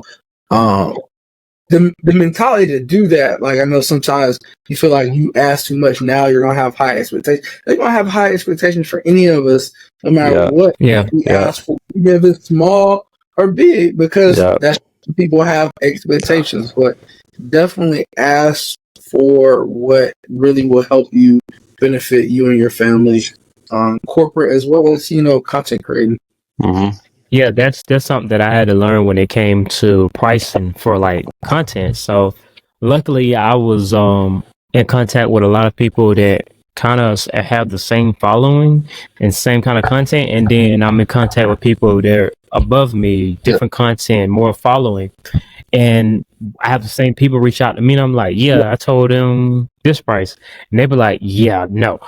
Speaker 3: the mentality to do that, like, I know sometimes you feel like you ask too much, now you're gonna have high expectations. They're gonna have high expectations for any of us, no matter what we ask for, even if it's small or big, because that's people have expectations. But definitely ask for what really will help you benefit you and your family, corporate as well as content creating.
Speaker 2: Yeah, that's something that I had to learn when it came to pricing for like content. So luckily I was in contact with a lot of people that kind of have the same following and same kind of content, and then I'm in contact with people that are above me, different content, more following, and I have the same people reach out to me and I'm like, I told them this price, and they be like, no,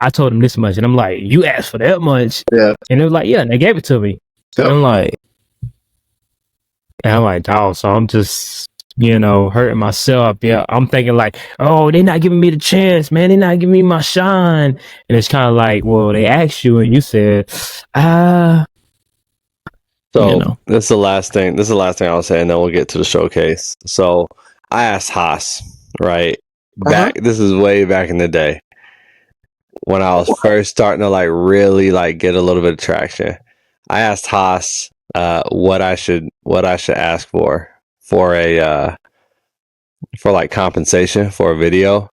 Speaker 2: I told them this much, and I'm like, you asked for that much, and they were like, and they gave it to me. And I'm like, dog, so I'm just, hurting myself. Yeah, I'm thinking like, oh, they're not giving me the chance, man. They're not giving me my shine. And it's kind of like, well, they asked you and you said,
Speaker 4: So this is the last thing. I'll say, and then we'll get to the showcase. So I asked Haas, right? This is way back in the day when I was first starting to like really like get a little bit of traction. I asked Haas what I should ask for a for like compensation for a video.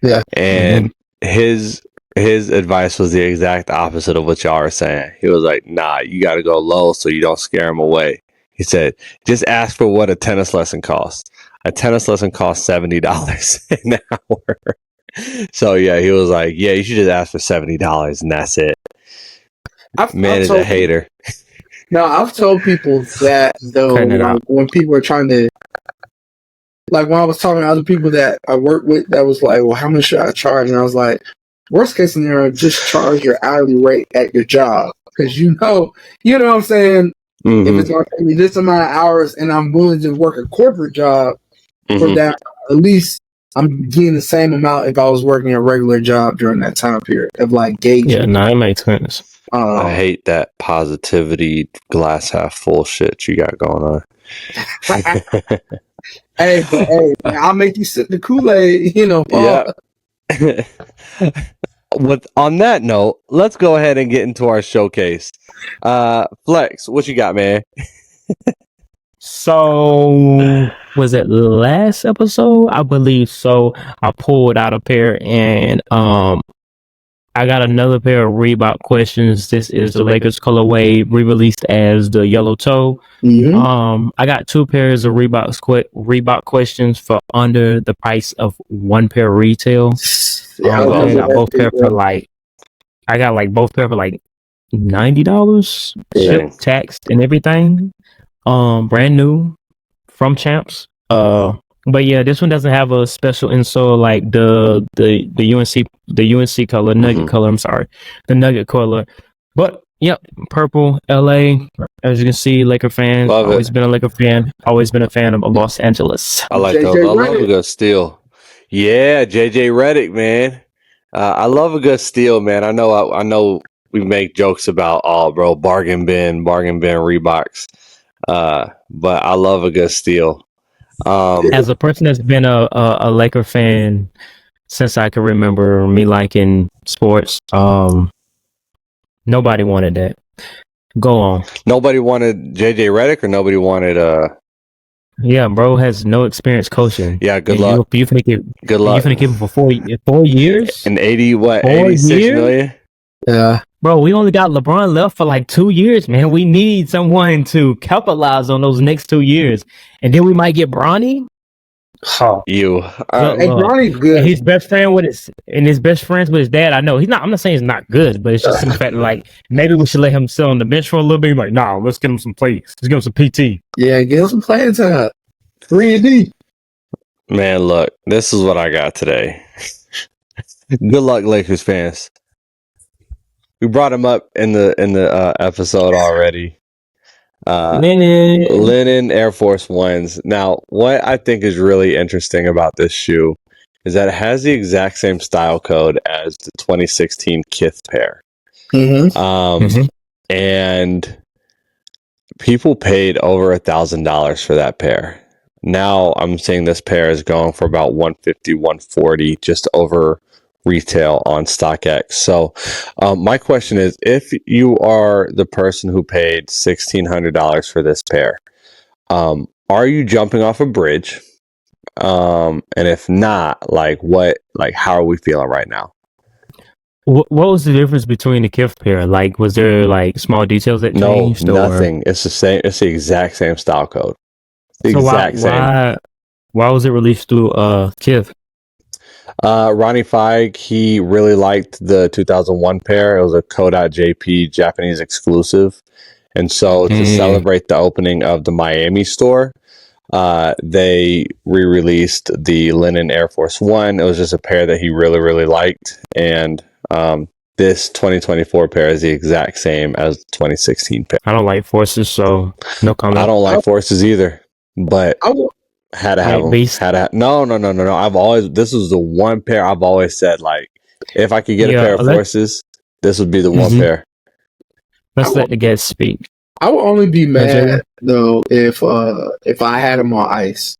Speaker 3: Yeah.
Speaker 4: And his advice was the exact opposite of what y'all are saying. He was like, nah, you got to go low so you don't scare them away. He said, just ask for what a tennis lesson costs. A tennis lesson costs $70 an hour. So yeah, he was like, you should just ask for $70 and that's it. Man is a hater.
Speaker 3: No, I've told people that though, when people are trying to, like when I was talking to other people that I work with, that was like, well, how much should I charge? And I was like, worst case scenario, just charge your hourly rate at your job, because you know what I'm saying. If it's going to take me this amount of hours, and I'm willing to work a corporate job for that, at least I'm getting the same amount if I was working a regular job during that time period of like gauging.
Speaker 2: Yeah, no, it makes sense.
Speaker 4: I hate that positivity glass half full shit you got going on.
Speaker 3: Hey, I'll make you sip the Kool-Aid,
Speaker 4: Yeah. On that note, let's go ahead and get into our showcase. Flex, what you got, man?
Speaker 2: So was it last episode? I believe so. I pulled out a pair and I got another pair of Reebok questions. This is the Lakers colorway, re-released as the yellow toe. I got two pairs of Reebok questions for under the price of one pair retail. I got both pair for like $90, shipped, taxed, and everything. Brand new from Champs. But yeah, this one doesn't have a special insole like the UNC color, Nugget color. I'm sorry, the Nugget color. But yep, purple, LA. As you can see, Laker fan. Always been a Laker fan. Always been a fan of Los Angeles.
Speaker 4: I like those. I love a good steal. Yeah, JJ Redick, man. I love a good steal, man. I know. We make jokes about bargain bin Reeboks. But I love a good steal.
Speaker 2: As a person that's been a Laker fan since I can remember me liking sports, nobody wanted that. Go on.
Speaker 4: Nobody wanted JJ Redick, or nobody wanted
Speaker 2: Yeah, bro has no experience coaching.
Speaker 4: Yeah, good
Speaker 2: And
Speaker 4: luck.
Speaker 2: You finna keep,
Speaker 4: Good
Speaker 2: you
Speaker 4: luck.
Speaker 2: finna keep him for 4 years?
Speaker 4: And 86
Speaker 2: years?
Speaker 4: million?
Speaker 3: Yeah.
Speaker 2: Bro, we only got LeBron left for like 2 years, man. We need someone to capitalize on those next 2 years. And then we might get Bronny.
Speaker 3: Huh.
Speaker 4: You.
Speaker 3: Hey, Bronny's good.
Speaker 2: And his best friend with his best friends with his dad. I know he's not. I'm not saying he's not good, but it's just the fact that like maybe we should let him sit on the bench for a little bit. Like, nah, let's get him some plays. Let's give him some PT.
Speaker 3: Yeah, get him some playing time. 3-and-D.
Speaker 4: Man, look, this is what I got today. Good luck, Lakers fans. We brought him up in the episode already. Linen Air Force Ones. Now, what I think is really interesting about this shoe is that it has the exact same style code as the 2016 Kith pair.
Speaker 3: Mm-hmm.
Speaker 4: And people paid over $1,000 for that pair. Now I'm seeing this pair is going for about $150, $140 just over retail on StockX. So my question is, if you are the person who paid $1,600 for this pair, are you jumping off a bridge? And if not, how are we feeling right now?
Speaker 2: What was the difference between the Kith pair? Like, was there like small details that changed?
Speaker 4: No, nothing. It's the same. It's the exact same style code.
Speaker 2: Same. Why was it released through Kith?
Speaker 4: Ronnie Feig, he really liked the 2001 pair. It was a Co.jp Japanese exclusive. And so to celebrate the opening of the Miami store, they re-released the Linen Air Force One. It was just a pair that he really, really liked. And this 2024 pair is the exact same as the 2016 pair.
Speaker 2: I don't like Forces, so no comment.
Speaker 4: I don't like Forces either, but had to have them. No. This was the one pair I've always said, like, if I could get a pair of Forces, this would be the one pair.
Speaker 2: Let's let the guests speak.
Speaker 3: I would only be mad though if I had them on ice.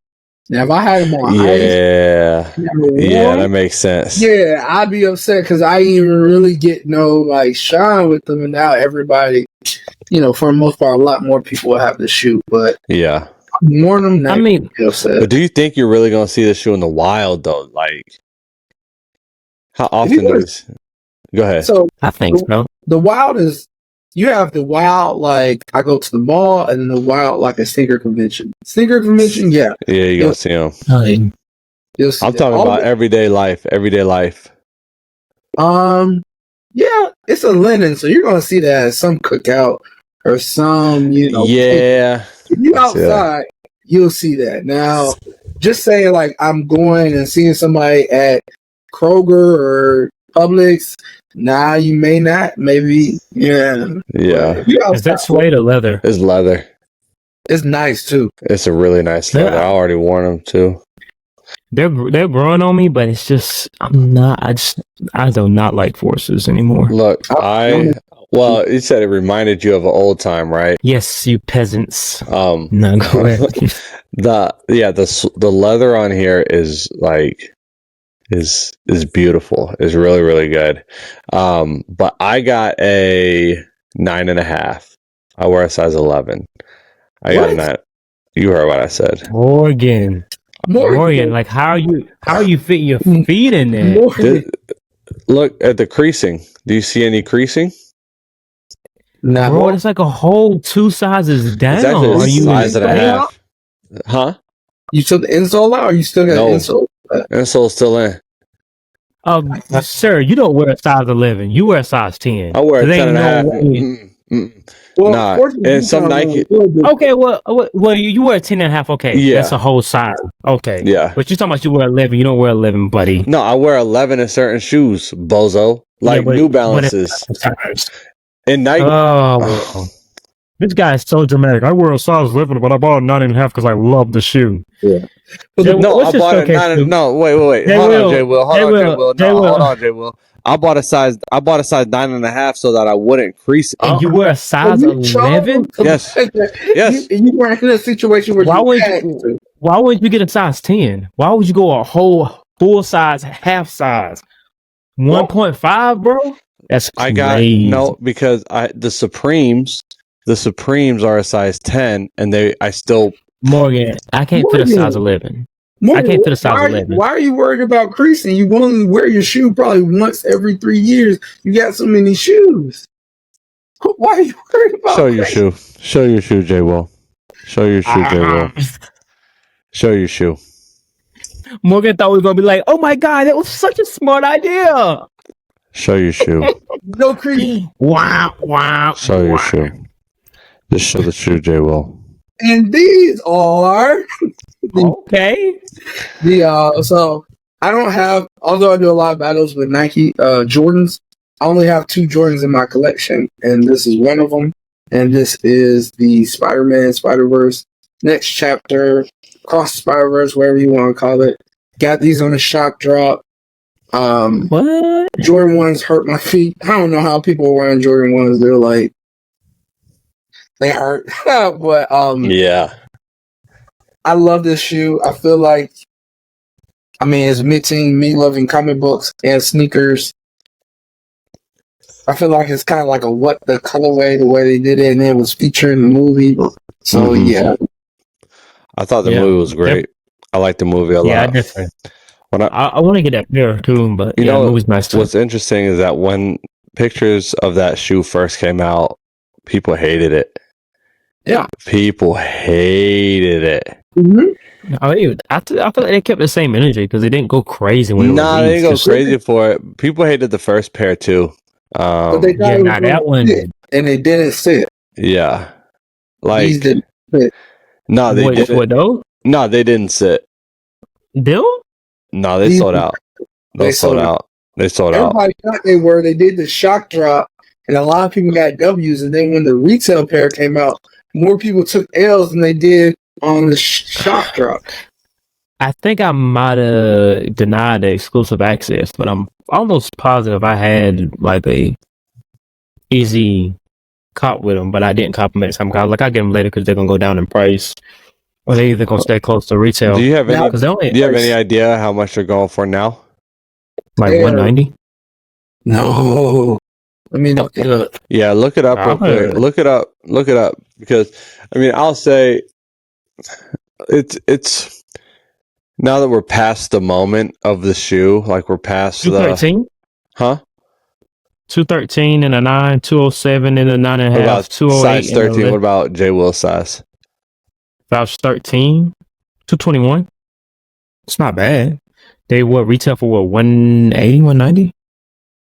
Speaker 3: Now, if I had them on ice,
Speaker 4: that makes sense.
Speaker 3: Yeah, I'd be upset because I didn't even really get no like shine with them, and now everybody, for the most part, a lot more people will have the shoe. But
Speaker 4: yeah,
Speaker 3: more of them.
Speaker 4: But do you think you're really going to see the shoe in the wild though? Like, how often does? Go ahead.
Speaker 3: So
Speaker 2: I think so.
Speaker 3: The wild is. You have the wild, like, I go to the mall, and the wild, like a sneaker convention. Sneaker convention, yeah.
Speaker 4: Yeah, you gonna see them.
Speaker 3: I'm
Speaker 4: talking about everyday life.
Speaker 3: Yeah, it's a linen, so you're gonna see that at some cookout or some,
Speaker 4: Yeah.
Speaker 3: If you outside, you'll see that. Now, just saying, like, I'm going and seeing somebody at Kroger or Publix. Nah, you may not. Maybe, yeah.
Speaker 2: Is that suede or leather?
Speaker 4: It's leather.
Speaker 3: It's nice too.
Speaker 4: It's a really nice leather. I already worn them too.
Speaker 2: They're growing on me, but it's just I do not like Forces anymore.
Speaker 4: Look, you said it reminded you of an old time, right?
Speaker 2: Yes, you peasants.
Speaker 4: No,
Speaker 2: go ahead.
Speaker 4: the leather on here is like. Is beautiful. Is really, really good. But I got a 9.5. I wear a size 11. I got a 9. You heard what I said.
Speaker 2: Morgan. Like how are you fitting your feet in there?
Speaker 4: Look at the creasing. Do you see any creasing?
Speaker 3: No,
Speaker 2: bro. It's like a whole 2 sizes down.
Speaker 4: Are you size and a half? Huh?
Speaker 3: You took the insole out, or you still got the insole?
Speaker 4: Insole's still in.
Speaker 2: Sir, you don't wear a size 11. You wear a size 10.
Speaker 4: I wear a 10.5. And some Nike.
Speaker 2: Okay, well, you wear a 10.5. Okay, yeah, that's a whole size. Okay,
Speaker 4: yeah.
Speaker 2: But you're talking about you wear 11. You don't wear 11, buddy.
Speaker 4: No, I wear 11 in certain shoes, bozo. Like New Balances. And Nike.
Speaker 2: Oh, this guy is so dramatic. I wear a size 11, but I bought a 9.5 because I love the shoe.
Speaker 3: Yeah.
Speaker 4: No, I bought a 9. No, wait. Hold on, JWill. I bought a size 9.5 so that I wouldn't crease it.
Speaker 2: And you wear a size 11?
Speaker 4: Yes.
Speaker 3: You were in a situation where
Speaker 2: why wouldn't you get a size 10? Why would you go a whole full size, half size? 1.5, bro? That's crazy.
Speaker 4: because the Supremes the Supremes are a size 10, and I still
Speaker 2: Morgan, I can't fit a size 11.
Speaker 3: Morgan,
Speaker 2: I can't fit a size 11.
Speaker 3: Why are you worried about creasing? You only wear your shoe probably once every 3 years. You got so many shoes. Why are you worried about
Speaker 4: show your shoe? Show your shoe, JWill. Show your shoe, JWill. Show your shoe.
Speaker 2: Morgan thought we were gonna be like, "Oh my god, that was such a smart idea."
Speaker 4: Show your shoe.
Speaker 3: No crease.
Speaker 2: Wow.
Speaker 4: Show your shoe. Just show the shoe, JWill.
Speaker 3: And these are
Speaker 2: Okay.
Speaker 3: so I don't have, although I do a lot of battles with Nike Jordans, I only have 2 Jordans in my collection, and this is one of them. And this is the Spider-Man Spider-Verse Next Chapter, Cross Spider-Verse, whatever you want to call it. Got these on a shock drop.
Speaker 2: What?
Speaker 3: Jordan 1s hurt my feet. I don't know how people are wearing Jordan 1s. They're like, they hurt. But
Speaker 4: Yeah.
Speaker 3: I love this shoe. I feel like, I mean, it's me loving comic books and sneakers. I feel like it's kind of like the colorway, the way they did it, and it was featured in the movie. So, yeah.
Speaker 4: I thought the movie was great. I liked the movie a lot.
Speaker 2: Yeah, definitely. I want to get that pair too, but
Speaker 4: you know,
Speaker 2: the movie's nice too.
Speaker 4: What's interesting is that when pictures of that shoe first came out, people hated it.
Speaker 3: Yeah.
Speaker 4: People hated it.
Speaker 3: Mm-hmm.
Speaker 2: I feel like they kept the same energy because they didn't go crazy when it was
Speaker 4: they didn't go crazy for it. People hated the first pair too.
Speaker 3: But they thought
Speaker 2: that one,
Speaker 3: and they didn't fit.
Speaker 4: Yeah, like
Speaker 3: These didn't fit.
Speaker 4: No, they didn't.
Speaker 2: What though?
Speaker 4: No, they didn't sit.
Speaker 2: Bill?
Speaker 4: No, they sold out. They sold out. They sold out.
Speaker 3: Everybody thought they were. They did the shock drop, and a lot of people got W's. And then when the retail pair came out, more people took L's than they did on the shock drop.
Speaker 2: I think I might have denied the exclusive access, but I'm almost positive I had like a easy cop with them, but I didn't cop them at some time. Like I get them later because they're gonna go down in price, or they either gonna stay close to retail.
Speaker 4: Do you have any? Do you have any idea how much they're going for now?
Speaker 2: Like $190?
Speaker 3: No. I mean,
Speaker 4: yeah, look it up real quick. Look it up because I mean, I'll say it's now that we're past the moment of the shoe, like we're past
Speaker 2: 213? 213 and a 9, 207 and a 9.5, 208.
Speaker 4: Size 13. What about JWill size?
Speaker 2: Size 13, 221. It's not bad. They retail for 180, 190?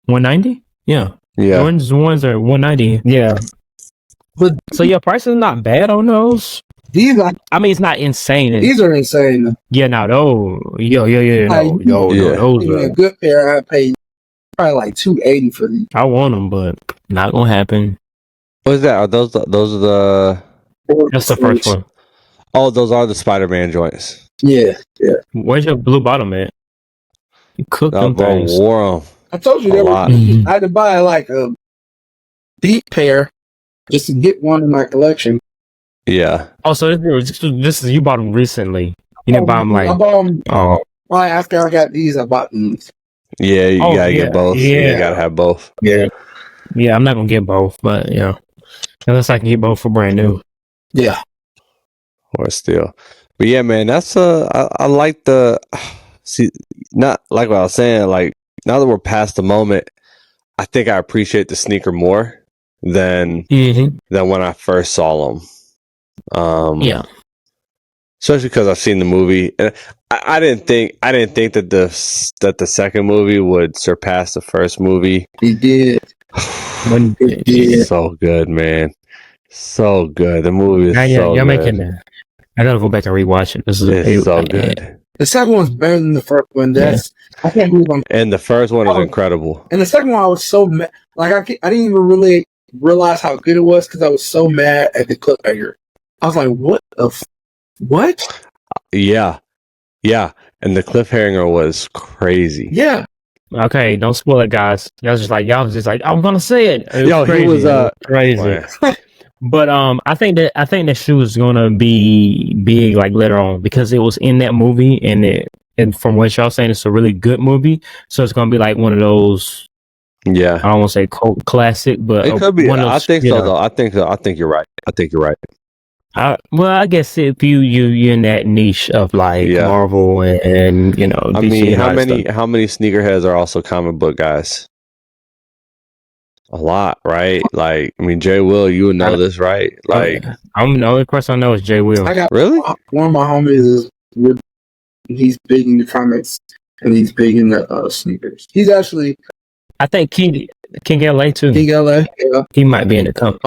Speaker 2: 190? Yeah.
Speaker 4: Yeah.
Speaker 2: The ones are 190. Yeah. But so your price is not bad on those.
Speaker 3: These are,
Speaker 2: I mean, it's not insane.
Speaker 3: These are insane.
Speaker 2: Yeah, no, those are
Speaker 3: a good pair. I paid probably like $280 for these.
Speaker 2: I want them, but not gonna happen.
Speaker 4: What is that? Are those are the?
Speaker 2: That's the first one.
Speaker 4: Oh, those are the Spider-Man joints.
Speaker 3: Yeah.
Speaker 2: Where's your blue bottom at? You cooked them things.
Speaker 4: Wore them.
Speaker 3: I told you I had to buy like a deep pair just to get one in my collection.
Speaker 4: Yeah.
Speaker 2: Oh, so this is you bought them recently. You didn't buy them like.
Speaker 3: I bought them. Right after I got these, I bought these.
Speaker 4: Yeah, you gotta get both. Yeah, you gotta have both.
Speaker 2: Yeah. Yeah, I'm not gonna get both, but yeah, unless I can get both for brand new.
Speaker 3: Yeah.
Speaker 4: Or still, but yeah, man, that's I like the not like what I was saying. Like now that we're past the moment, I think I appreciate the sneaker more than when I first saw them.
Speaker 2: Yeah.
Speaker 4: Especially because I've seen the movie, and I didn't think that the second movie would surpass the first movie.
Speaker 3: It did.
Speaker 2: It did.
Speaker 4: So good, man. So good. The movie is so good.
Speaker 2: Making that. I gotta go back and rewatch it.
Speaker 4: It's so good.
Speaker 3: The second one's better than the first one. I can't believe
Speaker 4: And the first one is incredible.
Speaker 3: And the second one, I was so mad. Like I didn't even really realize how good it was because I was so mad at the cliffhanger. I was like, "What the? What?"
Speaker 4: Yeah. And the cliffhanger was crazy.
Speaker 3: Yeah.
Speaker 2: Okay, don't spoil it, guys. Y'all was just like, I'm gonna say it.
Speaker 4: He was
Speaker 2: crazy. But I think that shoe is gonna be big like later on because it was in that movie and from what y'all saying, it's a really good movie. So it's gonna be like one of those
Speaker 4: Yeah,
Speaker 2: I don't want to say cult classic, but
Speaker 4: it could be.
Speaker 2: one of
Speaker 4: I
Speaker 2: those,
Speaker 4: think
Speaker 2: you
Speaker 4: so,
Speaker 2: know,
Speaker 4: though. I think you're right. I think you're right.
Speaker 2: well, I guess if you're in that niche of like
Speaker 4: Yeah.
Speaker 2: Marvel and you know,
Speaker 4: I
Speaker 2: DC
Speaker 4: mean,
Speaker 2: and all that stuff.
Speaker 4: how many sneakerheads are also comic book guys? A lot, right? Like, I mean, JWill, you would know this, right? Like,
Speaker 2: I'm the only person I know is JWill.
Speaker 3: I got
Speaker 4: really?
Speaker 3: one of my homies he's big in the comics and he's big in the sneakers. He's actually
Speaker 2: I think King LA too.
Speaker 3: King LA. Yeah.
Speaker 2: He might be in the company.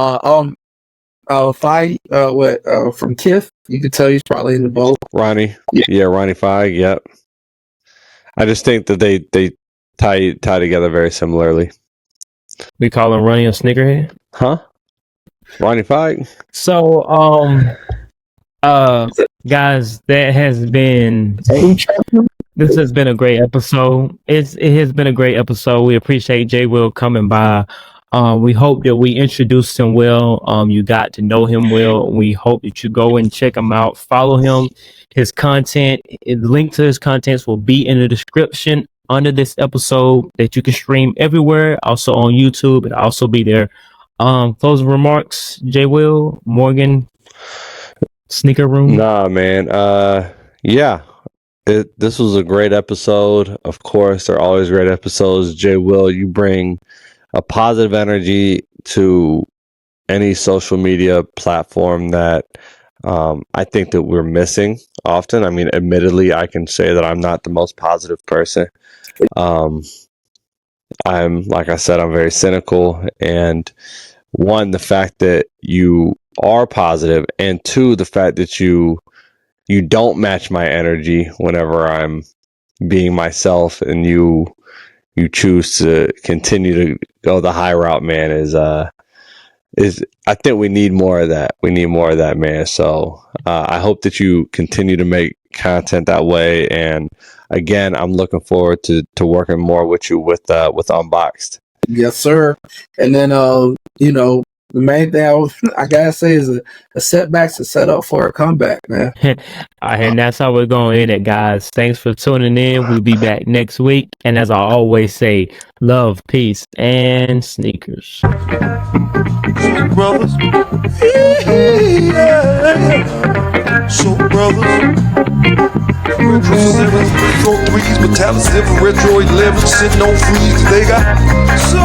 Speaker 3: From Kith, you could tell he's probably in the boat.
Speaker 4: Ronnie, yeah, Ronnie Feig, yep. I just think that they tie together very similarly.
Speaker 2: We call him Ronnie a sneakerhead.
Speaker 4: Huh? Ronnie Feig.
Speaker 2: So, guys, this has been a great episode. It has been a great episode. We appreciate JWill coming by. We hope that we introduced him well. You got to know him well. We hope that you go and check him out. Follow him. His content, link to his contents will be in the description under this episode that you can stream everywhere. Also on YouTube. It'll also be there. Closing remarks, JWill, Morgan, Sneaker Room.
Speaker 4: Nah, man. Yeah. This was a great episode. Of course, they're always great episodes. JWill, you bring a positive energy to any social media platform that I think that we're missing often. I mean, admittedly, I can say that I'm not the most positive person. I'm, like I said, I'm very cynical. And one, the fact that you are positive, and two, the fact that you don't match my energy whenever I'm being myself, and you choose to continue to go the high route, man, is I think we need more of that. We need more of that, man. So I hope that you continue to make content that way. And again, I'm looking forward to working more with you with Unboxed.
Speaker 3: Yes, sir. And then the main thing I gotta say is a setback's a setup for a comeback, man.
Speaker 2: And that's how we're going to end it, guys. Thanks for tuning in. We'll be back next week. And as I always say, love, peace, and sneakers.
Speaker 1: Brothers. Yeah. So brothers. Retro 7, retro 3s, Metallic 7, retro 11, sitting on freeze. They got so